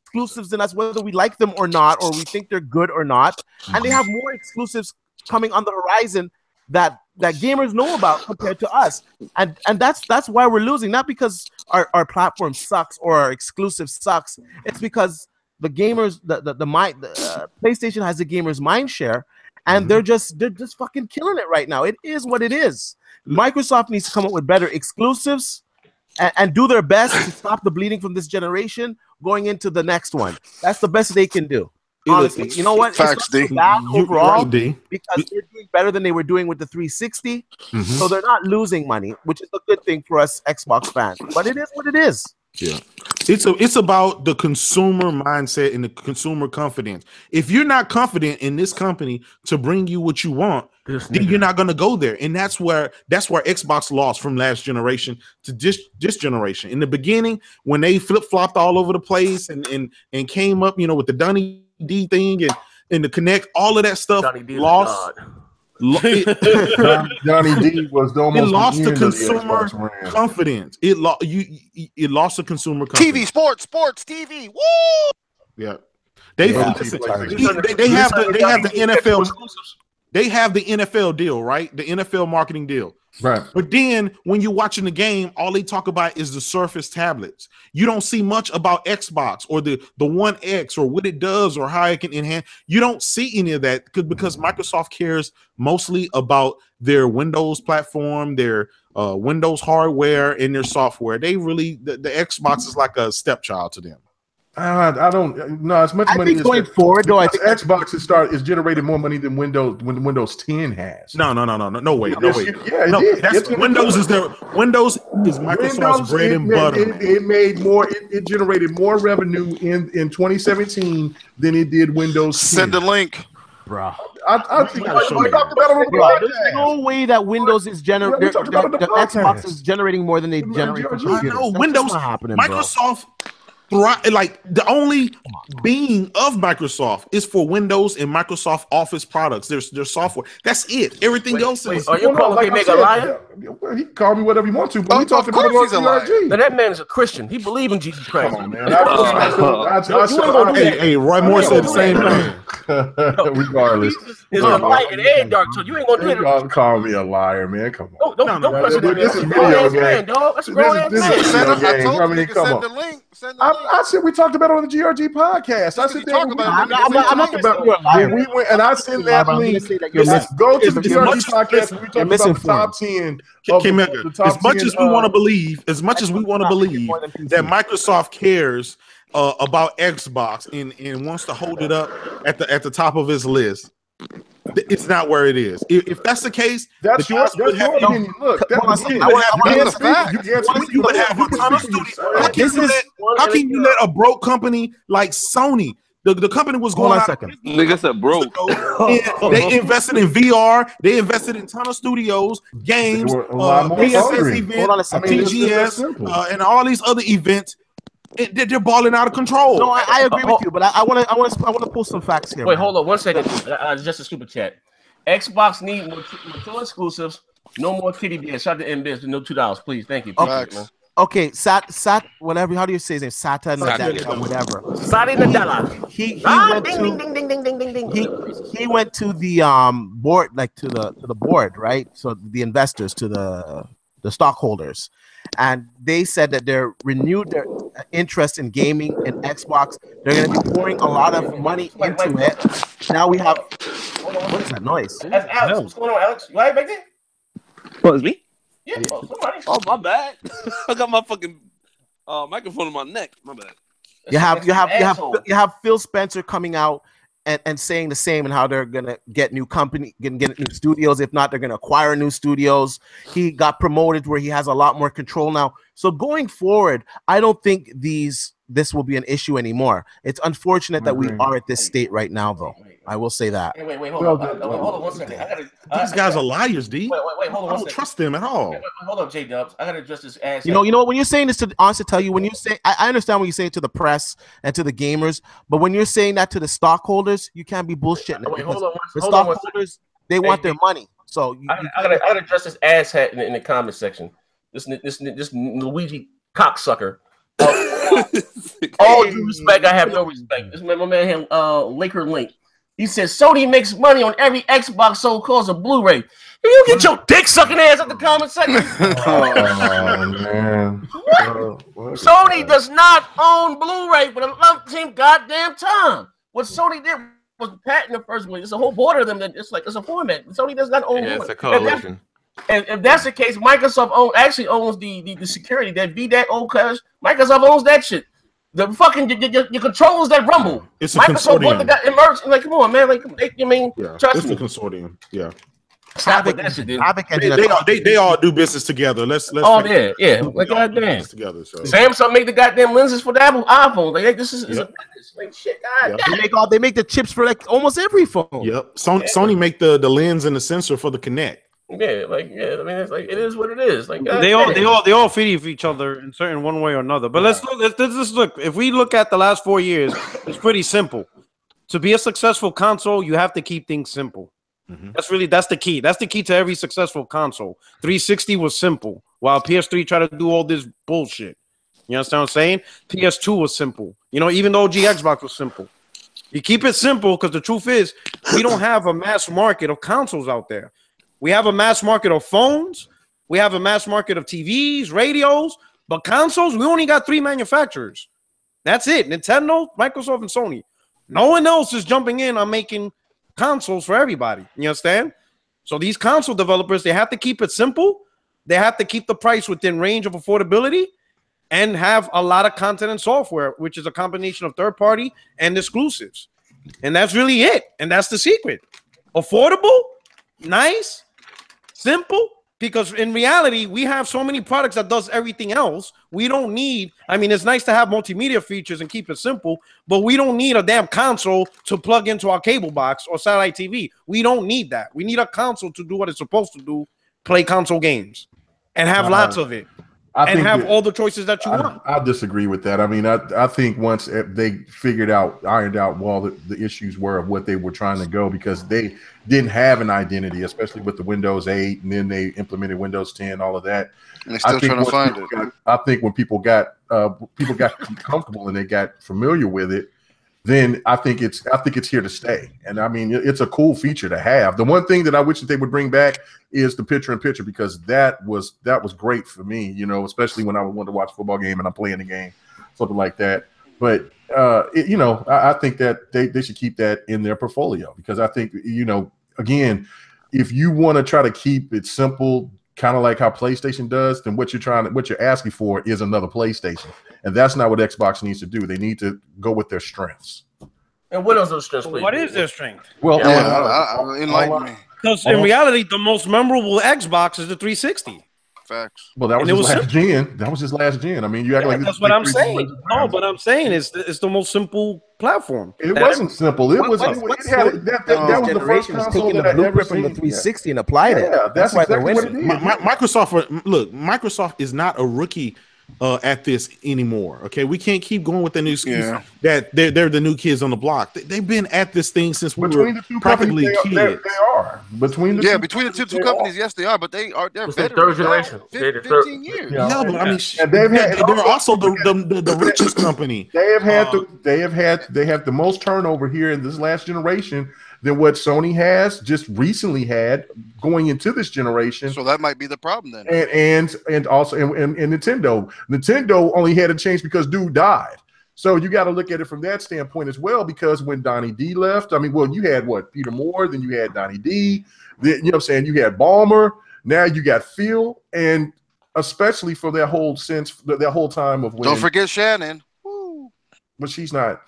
Exclusives than us, whether we like them or not, or we think they're good or not, and they have more exclusives coming on the horizon that gamers know about compared to us, and that's why we're losing. Not because our platform sucks or our exclusive sucks. It's because the gamers, the PlayStation has the gamers' mind share, and they're just fucking killing it right now. It is what it is. Microsoft needs to come up with better exclusives and do their best to stop the bleeding from this generation going into the next one. That's the best they can do. Honestly, you know what? Facts, it's not bad overall because they're doing better than they were doing with the 360. So they're not losing money, which is a good thing for us Xbox fans. But it is what it is. Yeah, it's about the consumer mindset and the consumer confidence. If you're not confident in this company to bring you what you want, then you're not going to go there. And that's where Xbox lost from last generation to this generation. In the beginning, when they flip-flopped all over the place and came up, with the Dunny D thing and the Connect, all of that stuff lost. Johnny D was almost. It lost the consumer confidence. It lost the consumer confidence. TV, sports, TV. Woo! Yeah. They have the NFL. They have the NFL deal, right? The NFL marketing deal. Right. But then when you're watching the game, all they talk about is the Surface tablets. You don't see much about Xbox or the One X or what it does or how it can enhance. You don't see any of that because Microsoft cares mostly about their Windows platform, their Windows hardware, and their software. They really the Xbox is like a stepchild to them. I don't know as much money. I think going forward, though, I think Xbox is generating more money than Windows 10 has. No way. Yeah, no. Windows is Microsoft's bread and butter. It made more. It generated more revenue in 2017 than it did Windows 10. Send a link, bro. I think we talked about it on the podcast. There's no way that Windows is generating. The Xbox is generating more than they generate for computers. No, Windows. Microsoft. Like the only being of Microsoft is for Windows and Microsoft Office products. Their software. That's it. Everything else is. Are you calling me a liar? Well, he can call me whatever he wants to, but we talked about he's a liar. Now that man is a Christian. He believes in Jesus Christ. Come on, man. Hey, Roy Moore said the same thing. Regardless, it's a light and dark, so you ain't gonna do it. Don't call me a liar, man. Come on. Don't question that. This is video game, dog. That's a grown ass man. I told you to send the link. I said we talked about it on the GRG podcast. I said talk about it. I'm not about when we went and I sent that link. Go to the GRG podcast. We talked about the top 10. As much as we want to believe, that Microsoft cares about Xbox and wants to hold it up at the top of his list, it's not where it is. If that's the case, that's your opinion. Look, you would have a ton of studios. How can you let a broke company like Sony? The company was going out. Nigga said broke. They invested in VR. They invested in a ton of studios, games, PSS events, TGS, and all these other events. They're balling out of control. No, I agree with you, but I want to pull some facts here. Wait, hold on 1 second. Just a super chat. Xbox need more exclusives. No more TDBS. Shout out to MBiz. No $2, please. Thank you. Okay, Sat, whatever. How do you say his name? Sata Nadella, whatever. Sata Nadella. He went to the board, like to the board, right? So the investors, to the stockholders, and they said that they're renewed their interest in gaming and Xbox. They're going to be pouring a lot of money into it. Now we have. What is that noise? That's Alex. What's going on, Alex? You all right back there? What, is me? Yeah. Somebody. Oh, my bad. I got my fucking microphone on my neck. My bad. You have Phil Spencer coming out and saying the same, and how they're gonna get new company, get new studios. If not, they're gonna acquire new studios. He got promoted where he has a lot more control now. So going forward, I don't think this will be an issue anymore. It's unfortunate that we are at this state right now, though. I will say that. Wait, hold on 1 second. These guys are liars, D. Wait, hold on. I don't trust them at all. Hold up, J-Dubs. I gotta address this ass. You know what? When you're saying this to, honestly, tell you, when you say, I understand when you say it to the press and to the gamers, but when you're saying that to the stockholders, you can't be bullshitting. Wait, hold on. The stockholders, they want their money. So I gotta address this ass hat in the comment section. This Luigi cocksucker. All due respect, I have no respect. This my man here, Laker Link. He says Sony makes money on every Xbox sold cause of Blu-ray. You get your dick sucking ass at the comment section. Oh man. What? Sony does not own Blu-ray for the love team goddamn time. What Sony did was patent the first one. It's a whole border of them that it's a format. Sony does not own it's a coalition. And if that's the case, Microsoft owns the security, that VDAC old cuz. Microsoft owns that shit. The fucking your controls that rumble. It's a consortium. That emerged. Like, come on, man. Like, I mean, trust me. It's a consortium. Yeah. Stop with that shit, dude. They all do business together. Let's. Oh yeah. Like goddamn. Together. So. Samsung make the goddamn lenses for the Apple iPhone. Like this is like shit. They make the chips for like almost every phone. Yep. Sony make the lens and the sensor for the Kinect. I mean, it's like it is what it is. Like they all feed each other in certain one way or another. But let's just look. If we look at the last 4 years, it's pretty simple. To be a successful console, you have to keep things simple. That's the key. That's the key to every successful console. 360 was simple, while PS3 tried to do all this bullshit. You understand what I'm saying? PS2 was simple. You know, even the OG Xbox was simple. You keep it simple because the truth is we don't have a mass market of consoles out there. We have a mass market of phones. We have a mass market of TVs, radios, but consoles, we only got 3 manufacturers. That's it. Nintendo, Microsoft, and Sony. No one else is jumping in on making consoles for everybody. You understand? So these console developers, they have to keep it simple. They have to keep the price within range of affordability and have a lot of content and software, which is a combination of third-party and exclusives. And that's really it. And that's the secret. Affordable, nice, simple, because in reality, we have so many products that does everything else. We don't need, I mean, it's nice to have multimedia features and keep it simple, but we don't need a damn console to plug into our cable box or satellite TV. We don't need that. We need a console to do what it's supposed to do, play console games, and have lots of it. And have all the choices that you want. I disagree with that. I mean, I think once they ironed out what the issues were of what they were trying to go, because they didn't have an identity, especially with the Windows 8, and then they implemented Windows 10, all of that. And they're still trying to find it. I think when people got comfortable and they got familiar with it, then I think it's here to stay. And I mean, it's a cool feature to have. The one thing that I wish that they would bring back is the picture-in-picture, because that was great for me, you know, especially when I wanted to watch a football game and I'm playing the game, something like that. But you know, I think that they should keep that in their portfolio, because I think, you know, again, if you want to try to keep it simple, kind of like how PlayStation does, then what you're asking for is another PlayStation. And that's not what Xbox needs to do. They need to go with their strengths. And what is those strengths? What is their strength? Well, enlighten me. Because in reality, the most memorable Xbox is the 360. Facts. Well, that was his last gen. That was his last gen. I mean, you act like that's what I'm saying. No, but I'm saying it's the most simple platform. It wasn't simple. It was. That was the first console taking the blueprint from the 360 and applied it. Yeah, that's why exactly they're what it winning. is. Microsoft is not a rookie at this anymore. Okay, we can't keep going with the new excuse that they're the new kids on the block. They've been at this thing since we were practically kids. They are between the two companies. Yes, they are, but they're better. Third generation. 15 years. Yeah, but I mean, they're also the richest company. They have the most turnover here in this last generation than what Sony has just recently had going into this generation. So that might be the problem then. And also Nintendo. Nintendo only had a change because dude died. So you got to look at it from that standpoint as well, because when Donnie D left, I mean, well, you had Peter Moore, then you had Donnie D, then, you know what I'm saying, you had Ballmer, now you got Phil, and especially for that whole time of when. Don't forget Shannon. Woo. But she's not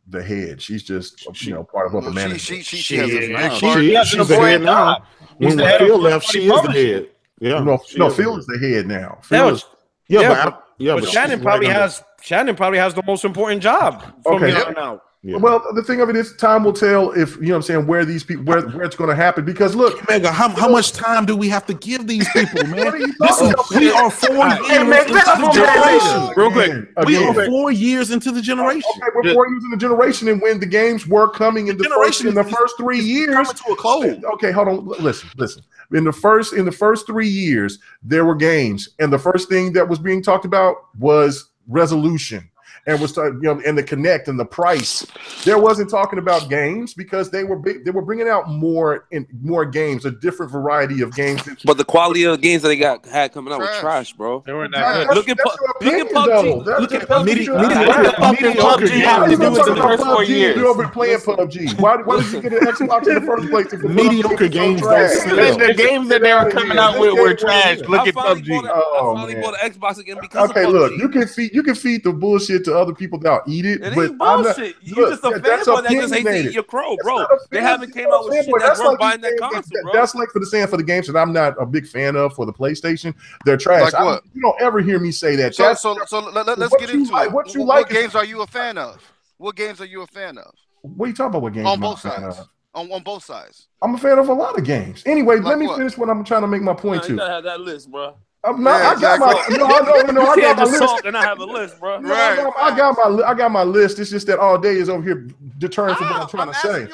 the head. She's just part of upper management. She's the head now. When Phil left, she is the head. Yeah, no, Phil is the head now. But Shannon probably has the most important job from here on out. Yeah. Well, the thing of it is, time will tell if you know what I'm saying where these people where it's going to happen. Because look, Mega, how much time do we have to give these people, man? We are 4 years into the generation. Real quick, we are 4 years into the generation. Okay, we're 4 years in the generation, and when the games were coming in the first 3 years, coming to a close. Okay, hold on. Listen. In the first 3 years, there were games, and the first thing that was being talked about was resolution. And was and the Kinect and the price. There wasn't talking about games because they were bringing out more games, a different variety of games. But the quality of the games that they had coming out was trash, bro. They weren't that good. Look at PUBG. Look at PUBG. The first 4 years. You're over playing PUBG. Why did you get an Xbox in the first place? Mediocre games. The games that they were coming out with were trash. Look at PUBG. I finally bought an Xbox again because of PUBG. Look, you can feed the bullshit to other people that'll eat it. It ain't bullshit. You just a fanboy that just hates to eat your crow, bro. They haven't came out with shit that's worth buying that console, bro. That's like for the games that I'm not a big fan of for the PlayStation. They're trash. Like what? You don't ever hear me say that. So let's get into it. What games are you a fan of? What games are you a fan of? What are you talking about? What games? On both sides. On both sides. I'm a fan of a lot of games. Anyway, let me finish what I'm trying to make my point to. You gotta have that list, bro. I'm not. I got my list. And I have a list, bro. I got my list. It's just that all day is over here deterring from what I'm trying to say.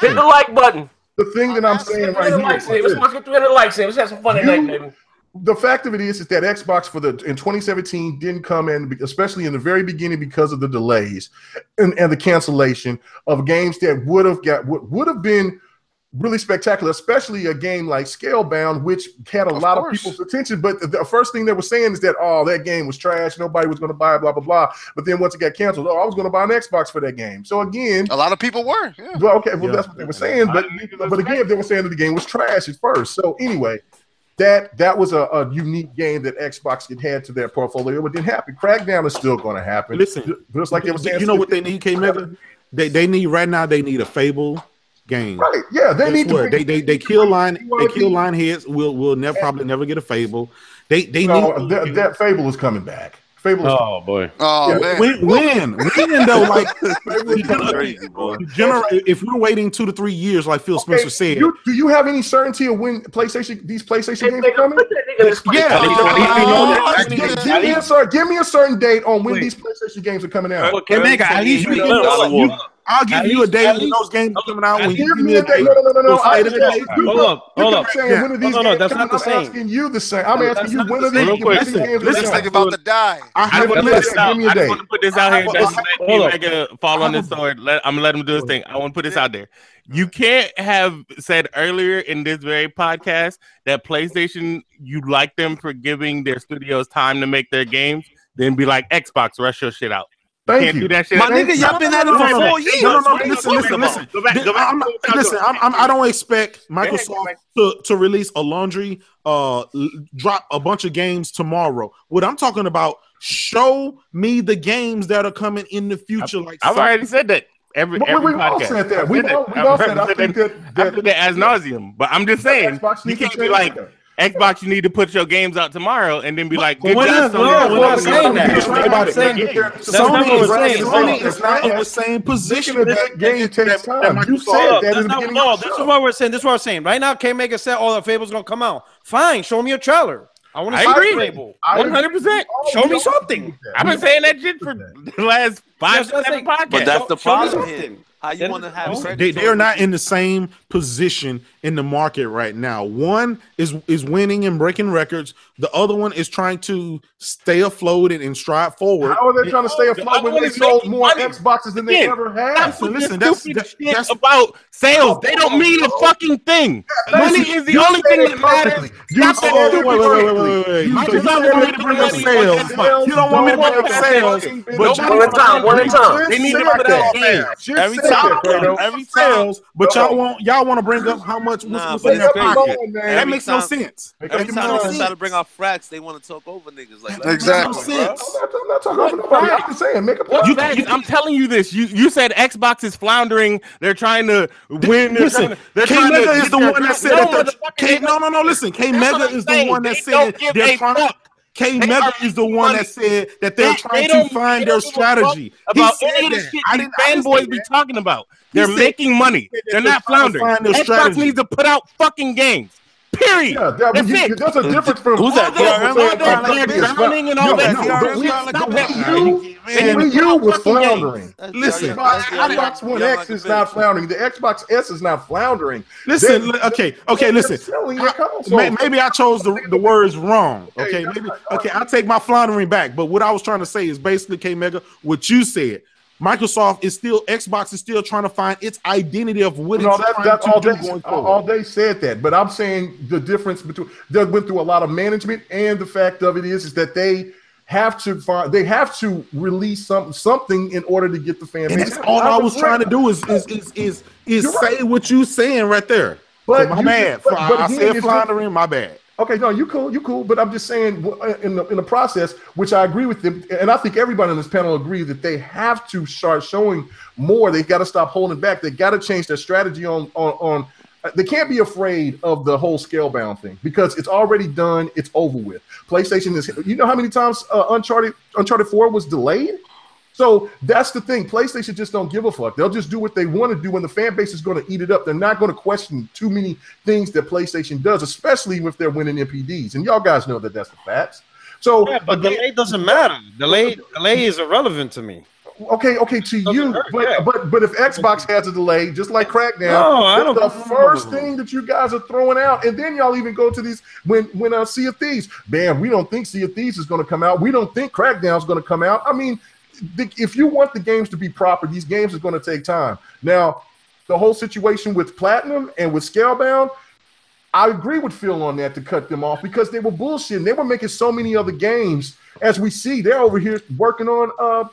Hit the like button. The thing that I'm saying right here. Let's get 300 likes in. Let's have some fun tonight, baby. The fact of it is that Xbox in 2017 didn't come in, especially in the very beginning, because of the delays and the cancellation of games that would have been really spectacular, especially a game like Scalebound, which had a lot of people's attention. But the first thing they were saying is that, oh, that game was trash. Nobody was going to buy it, blah, blah, blah. But then once it got canceled, I was going to buy an Xbox for that game. So again, a lot of people were. Yeah. Well, okay, that's what they were saying. But again, they were saying that the game was trash at first. So anyway, that was a unique game that Xbox had to their portfolio. It didn't happen. Crackdown is still going to happen. Listen, just like they were saying, you know what they need, K-Mega? They need right now. They need a Fable game. Right? Yeah, they need to. They kill line. They kill line heads. We'll probably never get a Fable. They need that Fable is coming back. Fable. Oh boy. Oh man. When though? Like if we're waiting 2 to 3 years, like Phil Spencer said, do you have any certainty of when these PlayStation games are coming? Give me a certain date on when these PlayStation games are coming out. At least I'll give you a day when those games are coming out. When give me a date. No. Hold up. No, that's not the same. I'm asking you the same. I'm asking you when are these games? This nigga about to die. I just want to put this out here. Just let Mega fall on this sword. I'm gonna let him do his thing. I want to put this out there. You can't have said earlier in this very podcast that PlayStation, you like them for giving their studios time to make their games, then be like, Xbox, rush your shit out. Thank you. Do that shit. My nigga, y'all been at it for 4 years. Listen. I don't expect Microsoft to release a laundry, drop a bunch of games tomorrow. What I'm talking about, show me the games that are coming in the future. I've already said that. Every podcast. Said that. We all said I think that as nauseum. But I'm just saying, you can't be like, Xbox, you need to put your games out tomorrow and then be like, good job, Sony. We're not saying that. Sony is not in the same position. That game takes time. You said that. No, this is what we're saying. This is what we're saying. Right now, K-Mega said, oh, the Fable's going to come out. Fine, show me a trailer. I want to see the Fable. 100%. Show me something. I've been saying that shit for the last 5-7 podcasts. But that's the problem here. How you want to have they are not in the same position in the market right now. One is winning and breaking records. The other one is trying to stay afloat and stride forward. How are they trying to stay afloat when they sold more Xboxes than they ever have? Listen, that's about sales. They don't mean a fucking thing. Money is the only thing that matters. Wait. You don't want me to bring up sales. One at a time. They need to put out games. Every sales, but y'all want to bring up how much that makes no sense. Every time they try to bring out fracks, they want to talk over niggas. Like exactly. I'm not talking over nobody. I'm just saying, make a point. I'm telling you this. You said Xbox is floundering. They're trying to win. Listen, K-Mega is the one that said that. No. Listen, K-Mega is the one that said they're trying. K-Mega is the one that said that they're trying to find their strategy. About any of the shit these fanboys be talking about. They're making money. They're not floundering. Xbox needs to put out fucking games. Period. Yeah, that's a difference from who's that? Drowning and all that. You was floundering. Listen, Xbox One X is not floundering. The Xbox S is not floundering. Listen, okay. Listen, maybe I chose the words wrong. Okay, I'll take my floundering back. But what I was trying to say is basically, K-Mega, what you said. Xbox is still trying to find its identity of what it's trying to do going forward. All they said that, but I'm saying the difference between they went through a lot of management, and the fact of it is that they have to release something in order to get the fan base. That's all I was trying to do is say what you saying right there. But my bad. I said floundering. My bad. Okay, no, you cool. But I'm just saying, in the process, which I agree with them, and I think everybody on this panel agree that they have to start showing more. They've got to stop holding back. They got to change their strategy on. They can't be afraid of the whole Scalebound thing because it's already done. It's over with. PlayStation is. You know how many times Uncharted 4 was delayed? So that's the thing. PlayStation just don't give a fuck. They'll just do what they want to do, and the fan base is going to eat it up. They're not going to question too many things that PlayStation does, especially if they're winning MPDs. And y'all guys know that that's the facts. So, but delay doesn't matter. Delay is irrelevant to me. Okay, to you, but if Xbox has a delay, just like Crackdown, the first thing that you guys are throwing out, and then y'all even go to these when Sea of Thieves, man, we don't think Sea of Thieves is going to come out. We don't think Crackdown is going to come out. I mean, if you want the games to be proper, these games are going to take time. Now, the whole situation with Platinum and with Scalebound, I agree with Phil on that to cut them off because they were bullshitting. They were making so many other games. As we see, they're over here working on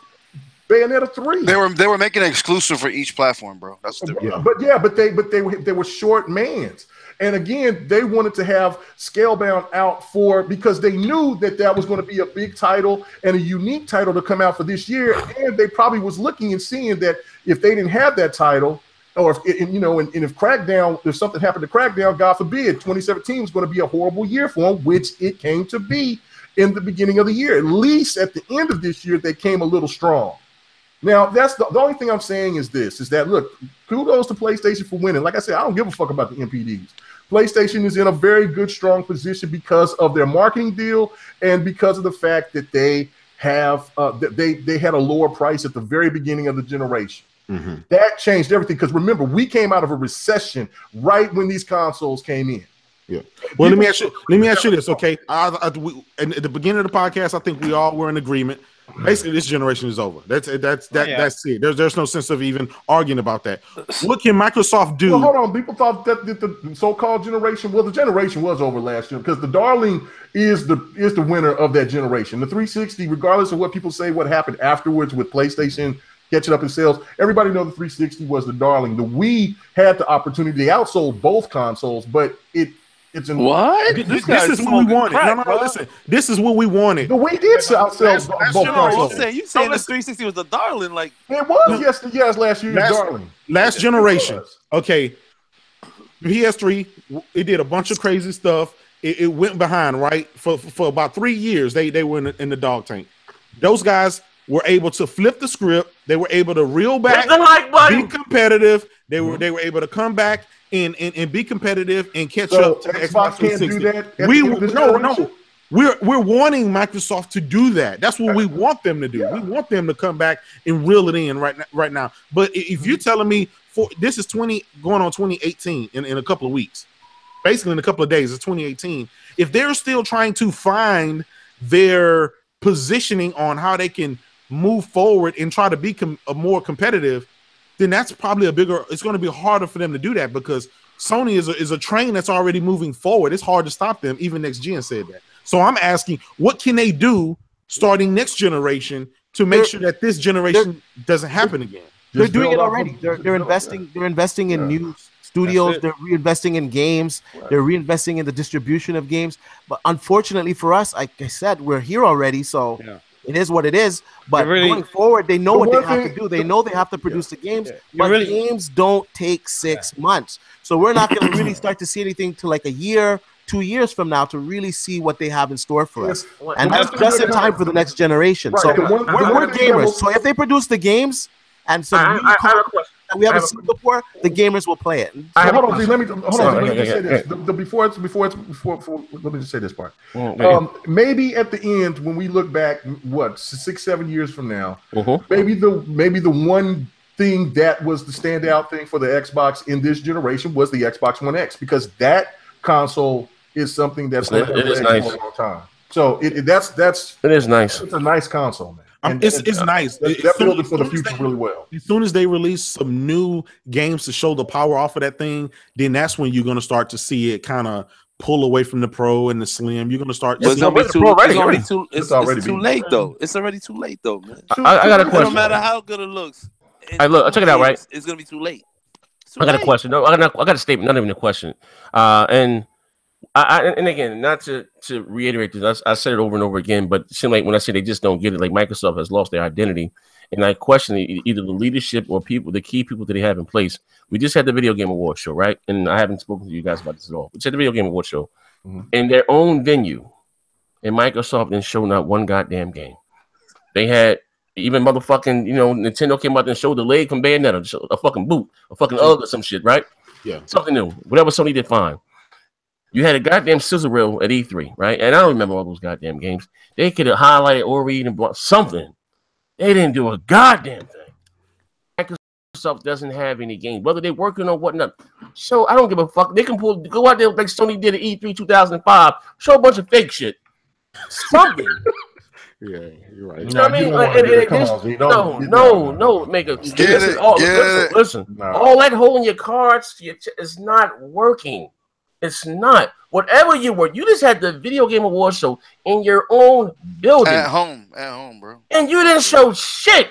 Bayonetta 3. They were making it exclusive for each platform, bro. That's what but they were short mans. And again, they wanted to have Scalebound out because they knew that was going to be a big title and a unique title to come out for this year. And they probably was looking and seeing that if they didn't have that title, or if Crackdown, if something happened to Crackdown, God forbid, 2017 was going to be a horrible year for them, which it came to be in the beginning of the year. At least at the end of this year, they came a little strong. Now, that's the only thing I'm saying is that, look, kudos to PlayStation for winning. Like I said, I don't give a fuck about the MPDs. PlayStation is in a very good, strong position because of their marketing deal and because of the fact that they have they had a lower price at the very beginning of the generation. Mm-hmm. That changed everything because remember, we came out of a recession right when these consoles came in. Yeah. Well, let me ask you this, okay? At the beginning of the podcast, I think we all were in agreement. Basically, this generation is over. That's it. There's no sense of even arguing about that. What can Microsoft do? Well, hold on. People thought that the so-called generation. Well, the generation was over last year because the Darling is the winner of that generation. The 360, regardless of what people say, what happened afterwards with PlayStation catching up in sales, everybody knows the 360 was the Darling. The Wii had the opportunity. They outsold both consoles, but it's in what? This is what we wanted. No, listen. This is what we wanted. The Wii did outsell both consoles. You saying the 360 was the Darling? Like it was. Yes, last year's Darling. Last generation. Okay. PS3, it did a bunch of crazy stuff. It went behind, right? For about 3 years, they were in the dog tank. Those guys were able to flip the script. They were able to reel back, be competitive. They were able to come back and be competitive and catch up to the Xbox 360. We're wanting Microsoft to do that. That's what we want them to do. Yeah. We want them to come back and reel it in right now. But if you're telling me this is going on 2018 in a couple of weeks, basically in a couple of days, it's 2018. If they're still trying to find their positioning on how they can move forward and try to be more competitive, then that's probably it's going to be harder for them to do that because Sony is a train that's already moving forward. It's hard to stop them. Even NXTGEN said that. So I'm asking, what can they do starting next generation to make sure that this generation doesn't happen again? They're doing it already. They're investing. They're investing in new studios. They're reinvesting in games. They're reinvesting in the distribution of games. But unfortunately for us, like I said, we're here already. So it is what it is. But going forward, they know what they have to do. They know they have to produce the games. But games don't take 6 months. So we're not going to really start to see anything till like a year, 2 years from now to really see what they have in store for us. And that's just in time for the next generation. So we're gamers. So if they produce the games and some new content that we haven't seen before, the gamers will play it. Hold on, let me just say this. Before let me just say this part. Maybe at the end, when we look back, 6-7 years from now, maybe the one thing that was the standout thing for the Xbox in this generation was the Xbox One X, because that console is something that's nice. For a long time. So it is nice. It's a nice console, man. It's nice. That building for the future really well. As soon as they release some new games to show the power off of that thing, then that's when you're going to start to see it kind of pull away from the Pro and the Slim. You're going to start. It's already too late, though. It's already too late, though, man. I got a question. No matter how good it looks, look, check it out, right? It's going to be too late. I got a question. No, I got a statement, not even a question. And again, not to reiterate this, I said it over and over again, but it seems like when I say they just don't get it, like Microsoft has lost their identity, and I question either the leadership or the key people that they have in place. We just had the Video Game Awards show, right? And I haven't spoken to you guys about this at all. We had the Video Game Awards show in their own venue, and Microsoft didn't show not one goddamn game. They had even motherfucking, Nintendo came out and showed the leg from Bayonetta, a fucking boot, a fucking UGG or some shit, right? Yeah, something new. Whatever Sony did, fine. You had a goddamn scissor reel at E3, right? And I don't remember all those goddamn games. They could have highlighted Ori and something. They didn't do a goddamn thing. Microsoft doesn't have any games, whether they're working on whatnot. So I don't give a fuck. They can go out there like Sony did at E3 2005, show a bunch of fake shit. Something. Yeah, you're right. You know what I mean? No, make a listen. All that holding your cards is not working. It's not. Whatever you were, you just had the Video Game Awards show in your own building. At home, bro. And you didn't show shit.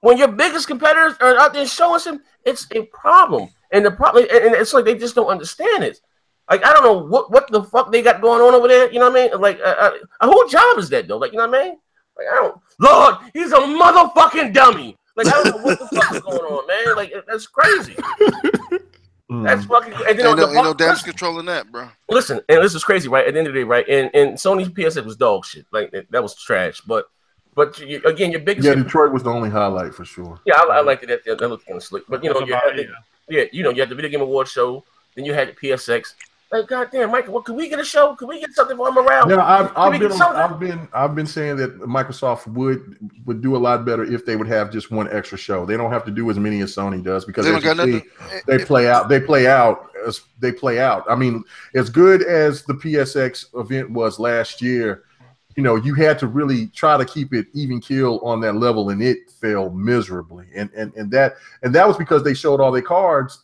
When your biggest competitors are out there showing some, it's a problem. And the problem, and it's like they just don't understand it. Like, I don't know what the fuck they got going on over there. You know what I mean? Like, whose job is that, though? Like, you know what I mean? Like, I don't. Lord, he's a motherfucking dummy. Like, I don't know what the fuck is going on, man. Like, that's crazy. That's fucking. And then ain't no damage control in that, bro. Listen, and this is crazy, right? At the end of the day, right? And Sony's PSX was dog shit. Like, that was trash. But again, your biggest. Yeah, Detroit was the only highlight for sure. Yeah, I liked it. That looked kind of slick. But you know, you had the Video Game Awards show. Then you had the PSX. Like, goddamn, Michael, what, can we get a show? Can we get something for morale? Yeah, I've been saying that Microsoft would do a lot better if they would have just one extra show. They don't have to do as many as Sony does because they play out. I mean, as good as the PSX event was last year, you know, you had to really try to keep it even keel on that level, and it fell miserably. And that was because they showed all their cards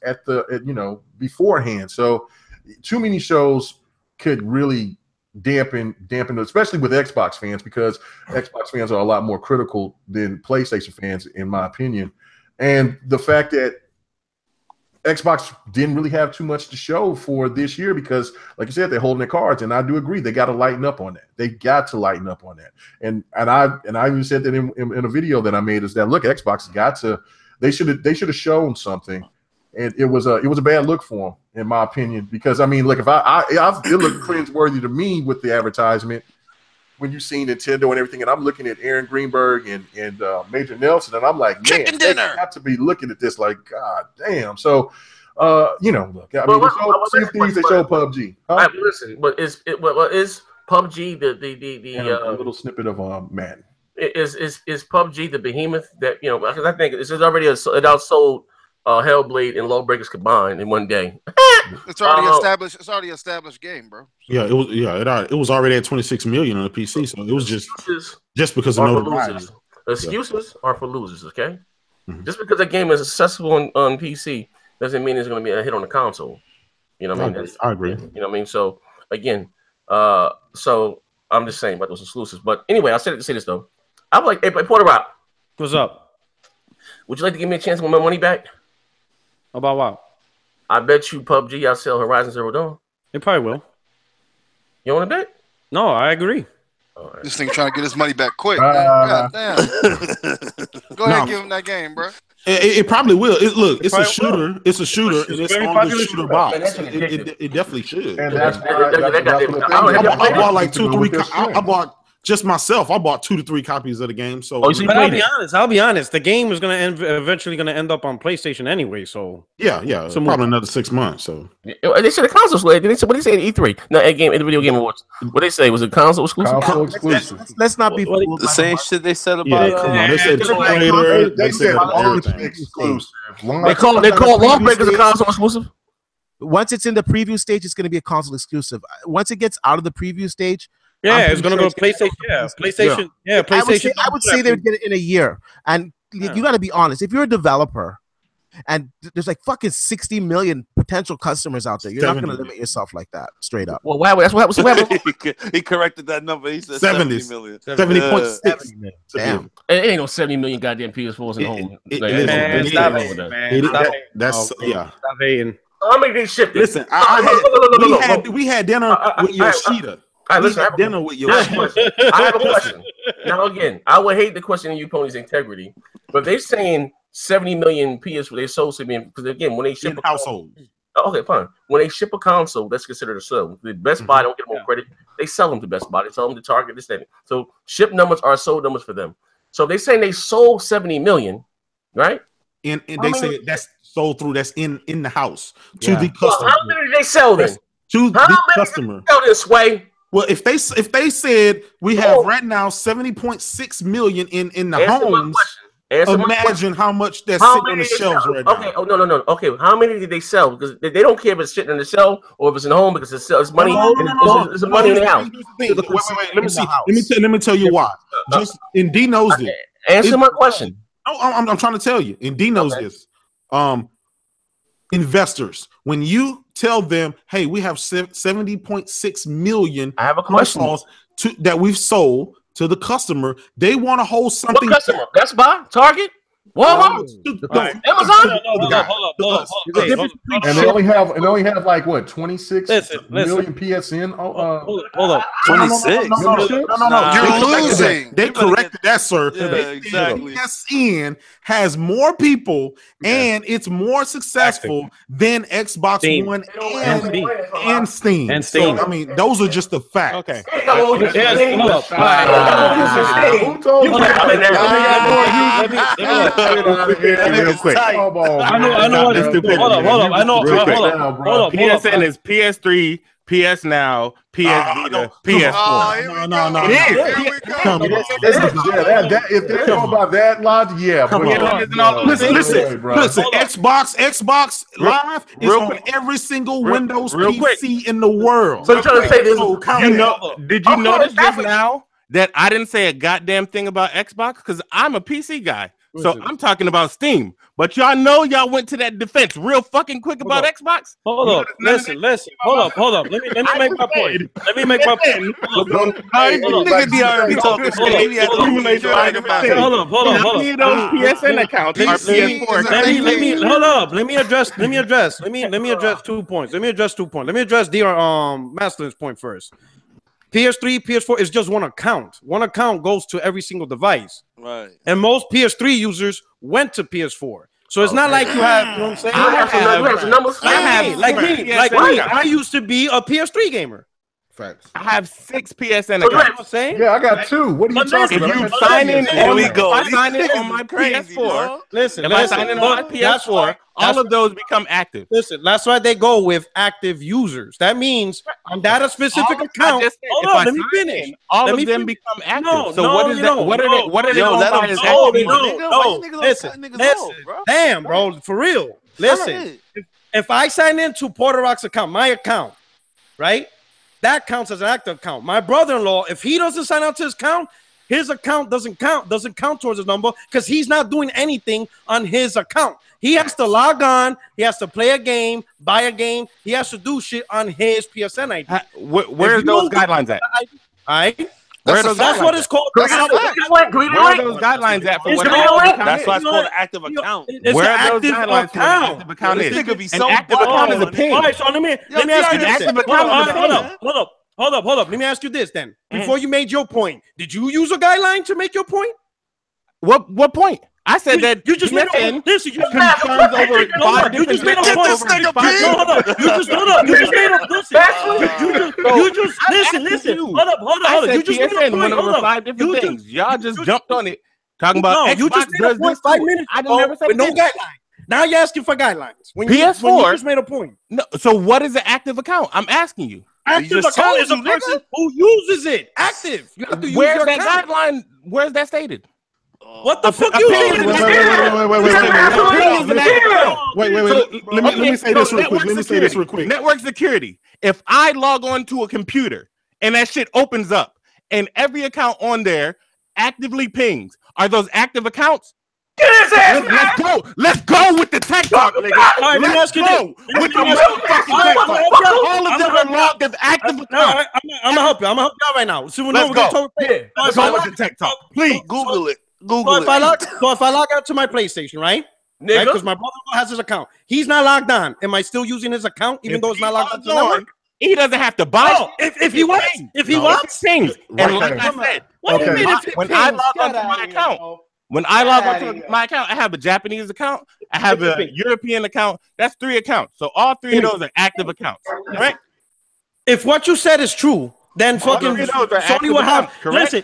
beforehand. So too many shows could really dampen, especially with Xbox fans, because Xbox fans are a lot more critical than PlayStation fans, in my opinion. And the fact that Xbox didn't really have too much to show for this year because, like you said, they're holding their cards, and I do agree they got to lighten up on that. They got to lighten up on that. And I even said that in a video that I made, is that look, Xbox got to, they should have shown something. And it was a bad look for them, in my opinion, because I mean, look, if it looked cringeworthy to me with the advertisement when you seen Nintendo and everything, and I'm looking at Aaron Greenberg and Major Nelson, and I'm like, man, they have to be looking at this like, god damn. So, look, I mean, same things that show PUBG. Huh? Listen, but is PUBG the little snippet of Madden? Is PUBG the behemoth that Because I think it's already it outsold Hellblade and Lawbreakers combined in one day. It's already established. It's already established game, bro. Yeah, it was. Yeah, it was already at 26 million on the PC, so it was just because of notoriety. Excuses are for losers. Okay, just because a game is successful on PC doesn't mean it's going to be a hit on the console. You know what I mean? I agree. You know what I mean? So again, so I'm just saying about those exclusives. But anyway, I said it to say this though. I'm like, hey, Porter Rock, what's up? Would you like to give me a chance to win my money back? About what? I bet you PUBG I'll sell Horizon Zero Dawn. It probably will. You want to bet? No, I agree. Right. This thing trying to get his money back quick. God damn. Go ahead and give him that game, bro. It probably will. It's a shooter. It's a shooter. And it's on the shooter box. It definitely should. And I bought like 2 or 3. I bought. Just myself, I bought 2 to 3 copies of the game. So, but I'll be honest. The game is eventually going to end up on PlayStation anyway. So yeah. So probably another 6 months. So they said the console's late. What did they say at E3? No, at the Video Game Awards. What they say was a console exclusive. Let's not be the same shit they said about. Come on, they said trailer. They said exclusive. They call Lawbreakers a console exclusive. Once it's in the preview stage, it's going to be a console exclusive. Once it gets out of the preview stage. Yeah, it's gonna go to PlayStation. Yeah, PlayStation. Yeah, PlayStation. I would say they would get it in a year. And you got to be honest. If you're a developer, and there's like fucking 60 million potential customers out there, you're not gonna limit yourself like that. Straight up. Well, that's what happened. He corrected that number. He said 70 million. 70.6 million. Damn. It ain't no 70 million goddamn PS4s in home. That's Stop hating. I'll make this shit. Listen, we had dinner with Yoshida. I have dinner with Yoshida. I have a question. Now again, I would hate the question of you ponies' integrity, but they're saying 70 million PS they sold to me because again, when they ship a household. Okay, fine. When they ship a console, that's considered a sale. The Best Buy don't get more credit. They sell them to Best Buy. They sell them to Target. This thing. So ship numbers are sold numbers for them. So they saying they sold 70 million, right? And they say that's sold through. That's in the house to the customer. How many did they sell then? To the customer. Sell this way. Well, if they said we have right now 70.6 million in the homes, imagine how much that's sitting on the shelves right now. Okay, no. Okay, how many did they sell? Because they don't care if it's sitting in the shelf or if it's in the home because it's money. It's money in the house. Wait. Let me see. Let me tell you why. Just and D knows this. Answer my question. I'm trying to tell you, and D knows this. Investors, when you tell them, hey, we have 70.6 million, I have a question that we've sold to the customer, they want to hold something. What customer? Best Buy, Target, Walmart, Amazon. Hold up. And they only have like what 26 million PSN. Hold up. 26. No. You're losing. They corrected that, sir. Yeah, exactly. PSN has more people and it's more successful than Xbox One and Steam. So I mean, those are just the facts. Okay. Real quick. I know what hold up. I know. Hold up. PSN is PS3, PS Now, PS Vita, PS4. No. If they know about that logic, yeah. Listen. Xbox Live is on every single Windows PC in the world. So you're trying to say this? Did you notice just now that I didn't say a goddamn thing about Xbox? Because I'm a PC guy. So I'm talking about Steam, but y'all know y'all went to that defense real fucking quick about Xbox. Hold up, listen. Hold up. Let me make my point. Hold up. PSN accounts. Let me address 2 points. Let me address DR Master's point first. PS3, PS4 is just one account. One account goes to every single device. Right. And most PS3 users went to PS4. So it's not like you have, you know what I'm saying? Like me. I used to be a PS3 gamer. Facts. I have 6 PSN accounts. Yeah, I got 2. What are you talking about? If you sign in, I sign in on my PS4. Listen, I sign in on my PS4, all of those become active. Listen, that's why they go with active users. That means on that specific account. Hold on, let me finish. All of them become active. No, so what is that? What are they? Listen. Damn, bro, for real. Listen, if I sign into PUERTOROCK's account, my account, right? That counts as an active account. My brother-in-law, if he doesn't sign out to his account doesn't count towards his number because he's not doing anything on his account. He has to log on. He has to play a game, buy a game. He has to do shit on his PSN ID. Where are those guidelines at? That's what it's called. Where are those guidelines at? That's why it's called an active account. Where are those guidelines for an active account? An active account is a ping. All right, so let me ask you this. Hold up. Let me ask you this then. Before you made your point, did you use a guideline to make your point? What point? I said that you just made a point. You just made a point. You just made a listen. Hold up. You just made a point. Over 5 different things. Y'all just jumped on it. Talking about Xbox you just made a point 5 minutes. I never said no guidelines. Now you're asking for guidelines. When PS4 you just made a point. No. So what is an active account? I'm asking you. Active account is a person who uses it. Active. You have to use Where's that guideline? Where's that stated? What the fuck you mean? Wait. Let me say this real quick. Network security. If I log on to a computer and that shit opens up and every account on there actively pings, are those active accounts? Let's go with the tech talk, nigga. All right, let me ask you this. All of them are logged as active accounts. I'm gonna help you out right now. So let's go. Let's go with the tech talk. Please Google it. So if I log out to my PlayStation, right? Because my brother has his account. He's not logged on. Am I still using his account even though it's not logged on to the network? He doesn't have to buy it. If he wants, things. And like I said, when I log onto my account, I have a Japanese account. I have a European account. That's 3 accounts. So all 3 of those are active accounts, right? If what you said is true, then fucking Sony will have. Listen,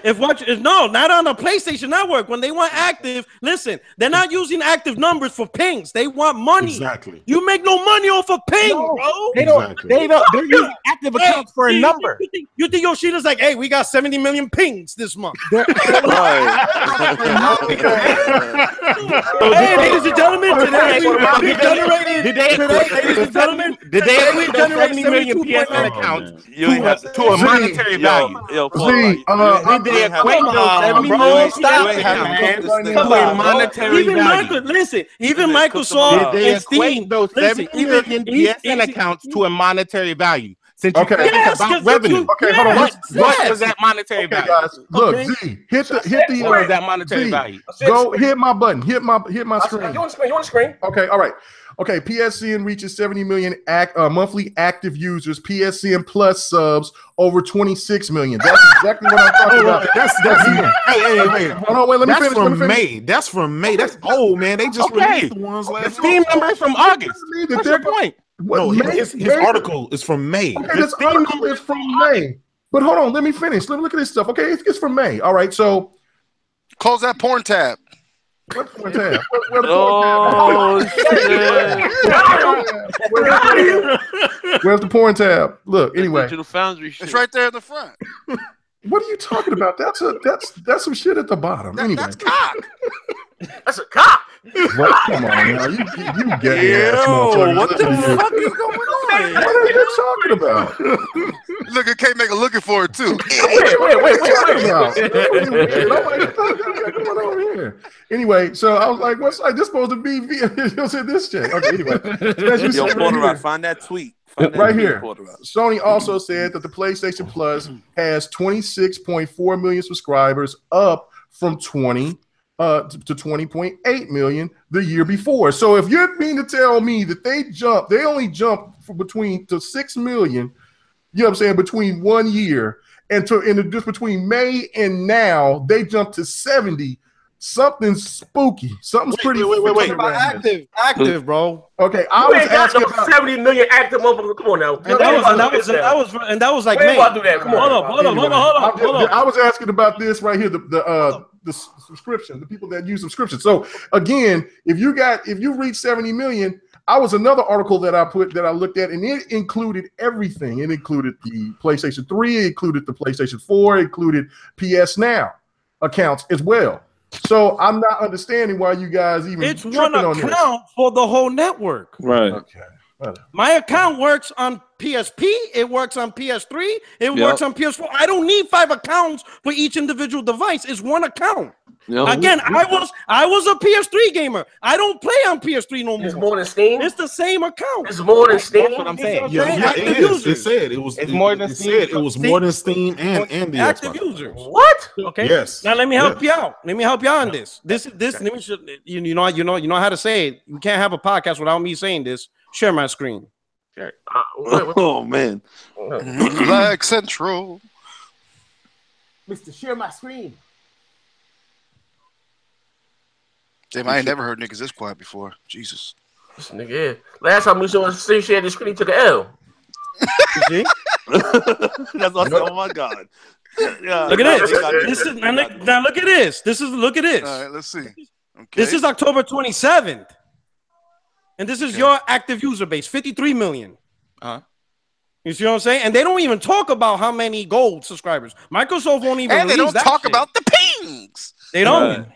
no, not on the PlayStation Network. When they want active, listen, they're not using active numbers for pings. They want money. Exactly. You make no money off of ping, bro. They don't. They're using active accounts for a number. You think Yoshida's like, hey, we got 70 million pings this month. Hey, ladies and gentlemen, today we generated. Ladies and gentlemen, did they generate 70 million PSN accounts to a monetary value? Did they equate those 70 million accounts to a monetary value? Listen, even Microsoft and Steam, those 70 million PSN accounts to a monetary value. Since you about revenue, hold on. What was that monetary value? Guys, look, Z, hit the what was that monetary value? Go hit my button, hit my screen. You on the screen? Okay, all right. Okay, PSN reaches 70 million monthly active users. PSN Plus subs over 26 million. That's exactly what I'm talking about. Wait. Hold on, wait. Let me finish. May. That's from May. That's old, man. They just released the ones last. The Steam number is from August. What's your point? No, his article is from May. Okay, this article is from May. But hold on, let me finish. Let me look at this stuff. Okay, it's from May. All right, so close that porn tab. What porn tab? Where the porn tab? Where's the porn tab? Look, anyway. Digital Foundry shit. It's right there in the front. What are you talking about? That's some shit at the bottom. Anyway. That's cock. That's a cop. What? Come on, now. You get ass motherfucker. What the fuck is going on? What are you talking about? Look, it can't make a looking for it too. Wait. Come on over here. Anyway, so I was like, what's like this supposed to be? You'll say this shit. Okay, anyway. Yo, PUERTOROCK, find that tweet. Right here. Sony also said that the PlayStation Plus has 26.4 million subscribers, up from 20 to 20.8 million the year before. So if you mean to tell me that they only jumped to 6 million, you know what I'm saying, between 1 year and just between May and now, they jumped to 70. Something's spooky. Something's pretty. Wait. Active, bro. Okay, I was asking about 70 million active motherfuckers. Come on now. And that was like, man, about to do that. Come on. Hold on. I was asking about this right here. The subscription, the people that use subscription. So again, if you reach 70 million, I was another article that I looked at, and it included everything. It included the PlayStation 3, it included the PlayStation 4, it included PS Now accounts as well. So I'm not understanding why you guys even. It's one account for the whole network. Right. Okay. My account works on PSP. It works on PS3. It works on PS4. I don't need 5 accounts for each individual device. It's one account. Again, I was a PS3 gamer. I don't play on PS3 no more. It's more than Steam. It's the same account. It's more than Steam. That's what I'm saying. It said it was more than Steam. It was more than Steam and the active Xbox. users. What? Okay. Yes. Now let me help you out. Let me help you out on this. This. Let me. You know how to say it. You can't have a podcast without me saying this. Share my screen. Oh man. Black Central. Mr. Share my screen. Damn, I ain't never heard niggas this quiet before. Jesus. This nigga, yeah. Last time we saw Steve share the screen, he took an L. You see? That's what I said. Oh my god. Yeah, look at this. Now look at this. Look at this. All right, let's see. Okay. This is October 27th. And this is your active user base, 53 million. You see what I'm saying? And they don't even talk about how many gold subscribers. Microsoft won't even. And they don't talk about the pings. They don't.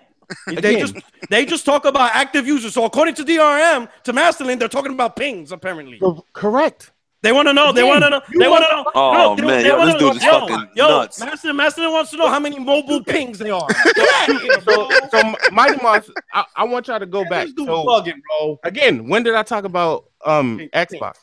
They just talk about active users. So according to DRM, to Masterlink, they're talking about pings apparently. Correct. They want to know. They want to know. They want to know. Oh man, this dude is fucking nuts. Masterlink wants to know how many mobile pings they are. So Mighty Moss, I want y'all to go back. So bugging, bro. Again, when did I talk about Xbox?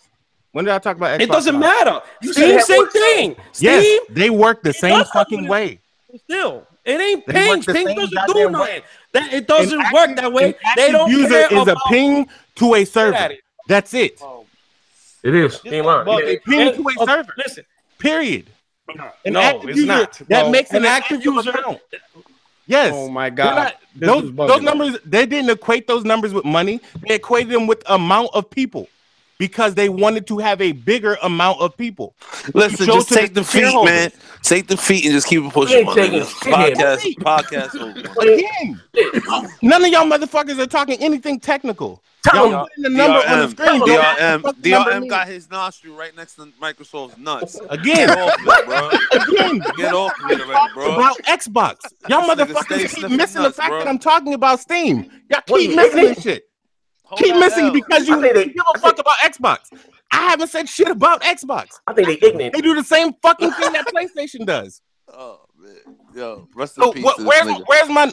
When did I talk about Xbox? It doesn't matter. Steam, same thing. Yes, Steam, they work the same fucking way. Still, it ain't pings. Pings doesn't do nothing. It doesn't work that way. They don't user is a ping to a server. That's it. It is. They ping to a server. Listen. Period. No, it's not. That makes an active user account. Yes. Oh my god. Those numbers, they didn't equate those numbers with money. They equated them with amount of people. because they wanted to have a bigger amount of people. Listen, just take the feet, man. Take the feet and just keep it pushing. Podcast over. Again, none of y'all motherfuckers are talking anything technical. Y'all putting the number on the screen. DRM got his nostril right next to Microsoft's nuts. Again, get off it, bro. Get off it already, bro. About Xbox. Y'all motherfuckers keep missing the fact that I'm talking about Steam. Y'all keep missing this shit. Keep missing because you give a fuck about Xbox. I haven't said shit about Xbox. I think they ignorant. They do the same fucking thing that PlayStation does. Oh man, yo, rest in peace. Where's my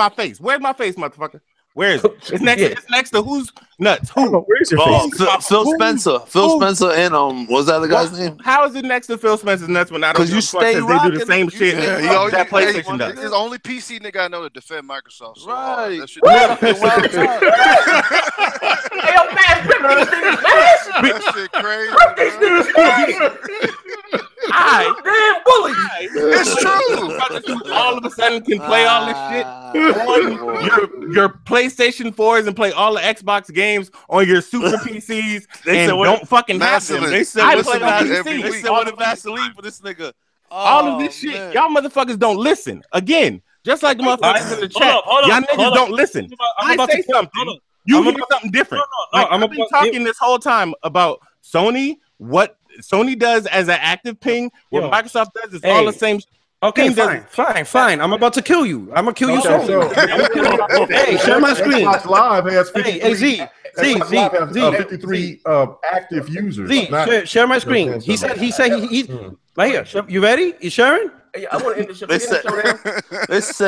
face? Where's my face, motherfucker? Where is it? It's next. It's next to who's nuts? Who? Where's your face? Phil Spencer. Phil Spencer and what's that other guy's name? How is it next to Phil Spencer's nuts when I don't? Because you stay they do the same shit that PlayStation does. It's the only PC nigga I know to defend Microsoft. So, right. That shit That shit crazy. Damn bully. It's true. All of a sudden can play all this shit on your PlayStation 4s and play all the Xbox games on your super PCs and don't fucking have them. They said I play on PC. They said what a Vaseline for this nigga. All of this shit, y'all motherfuckers don't listen. Again, just like the motherfuckers in the chat, y'all niggas don't listen. I say something, you hear something different. I've been talking this whole time about Sony, what Sony does as an active ping, what Microsoft does is all the same. Okay, fine. I'm about to kill you. I'm gonna kill you soon. Hey, share my screen. Xbox Live has 53 active users. Share my screen. He said right here. You ready? You sharing? I want to end the show.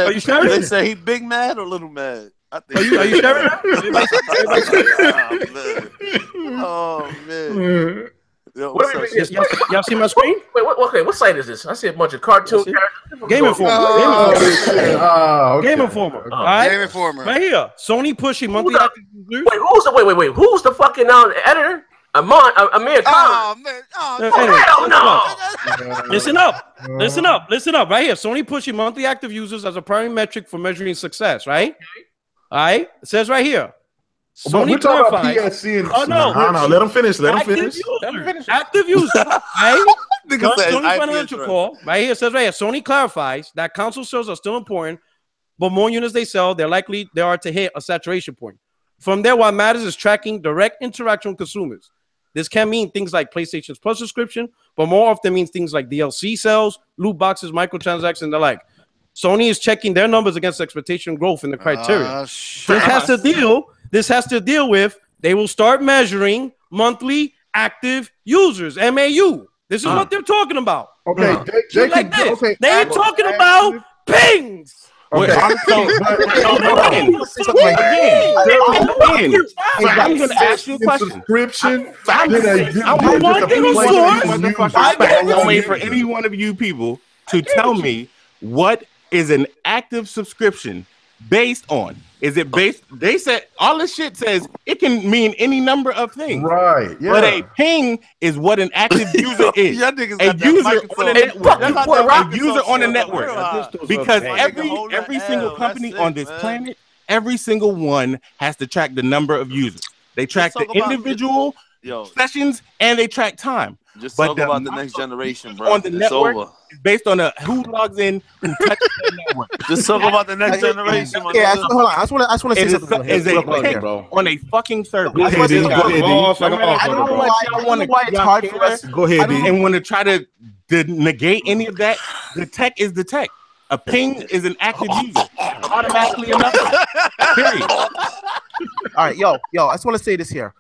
Are you sharing? They say he big mad or little mad. I think. Are you sharing? Oh man. Yo, y'all see my screen? Wait, what site is this? I see a bunch of cartoon characters. Game Informer. Game Informer. All right? Game Informer. Right here. Sony pushing monthly active users. Wait, who's the fucking editor? Amir Khan. Oh man. No. Listen up. Right here. Sony pushing monthly active users as a primary metric for measuring success, right? All right. It says right here. Sony we're talking about PSC and no, let them finish. Active user. Right? Sony financial call. Right here, it says right here. Sony clarifies that console sales are still important, but more units they sell, they're likely they are to hit a saturation point. From there, what matters is tracking direct interaction with consumers. This can mean things like PlayStation's Plus subscription, but more often means things like DLC sales, loot boxes, microtransactions, and the like. Sony is checking their numbers against expectation growth in the criteria. This has to deal with they will start measuring monthly active users, MAU. This is what they're talking about. Okay, they ain't talking about pings. Okay, I'm going to ask you a question. Subscription. I'm waiting for any one of you people to tell me what is an active subscription based on. Is it based? They said all this shit says it can mean any number of things. Right. Yeah. But a ping is what an active user is. A user on a network. A user on a network. Because every single company on this planet, every single one has to track the number of users. They track the individual sessions and they track time. Just talk about the next generation, bro. On the network, it's based on who logs in, who touches the network. Just talk about the next generation. Yeah, hold on. I just want to say something. Is a pick on a fucking server. I don't know why it's hard for us. Go ahead, D. And want to try to negate any of that. The tech is the tech. A ping is an active user, automatically enough. Period. All right, yo, I just want to say this here.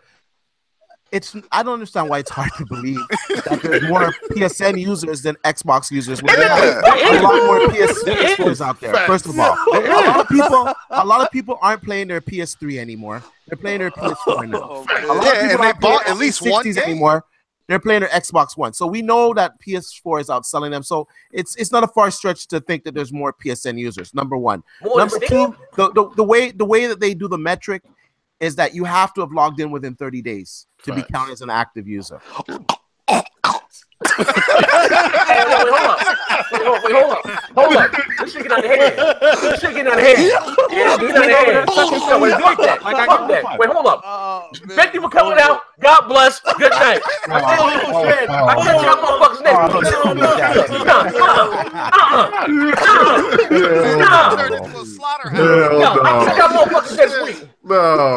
I don't understand why it's hard to believe that there's more PSN users than Xbox users. When there are a lot more PSN stores out there. First of all, a lot of people aren't playing their PS3 anymore. They're playing their PS4 now. A lot of people aren't playing at least one anymore. They're playing their Xbox One. So we know that PS4 is outselling them. So it's not a far stretch to think that there's more PSN users. Number one. Number two, the way that they do the metric is that you have to have logged in within 30 days to be counted as an active user. Wait, hold up. This shit get out of hand. Wait, hold up. Thank you for coming out. God bless. Good night. I catch y'all motherfuckers next week. I catch y'all motherfuckers next week. No.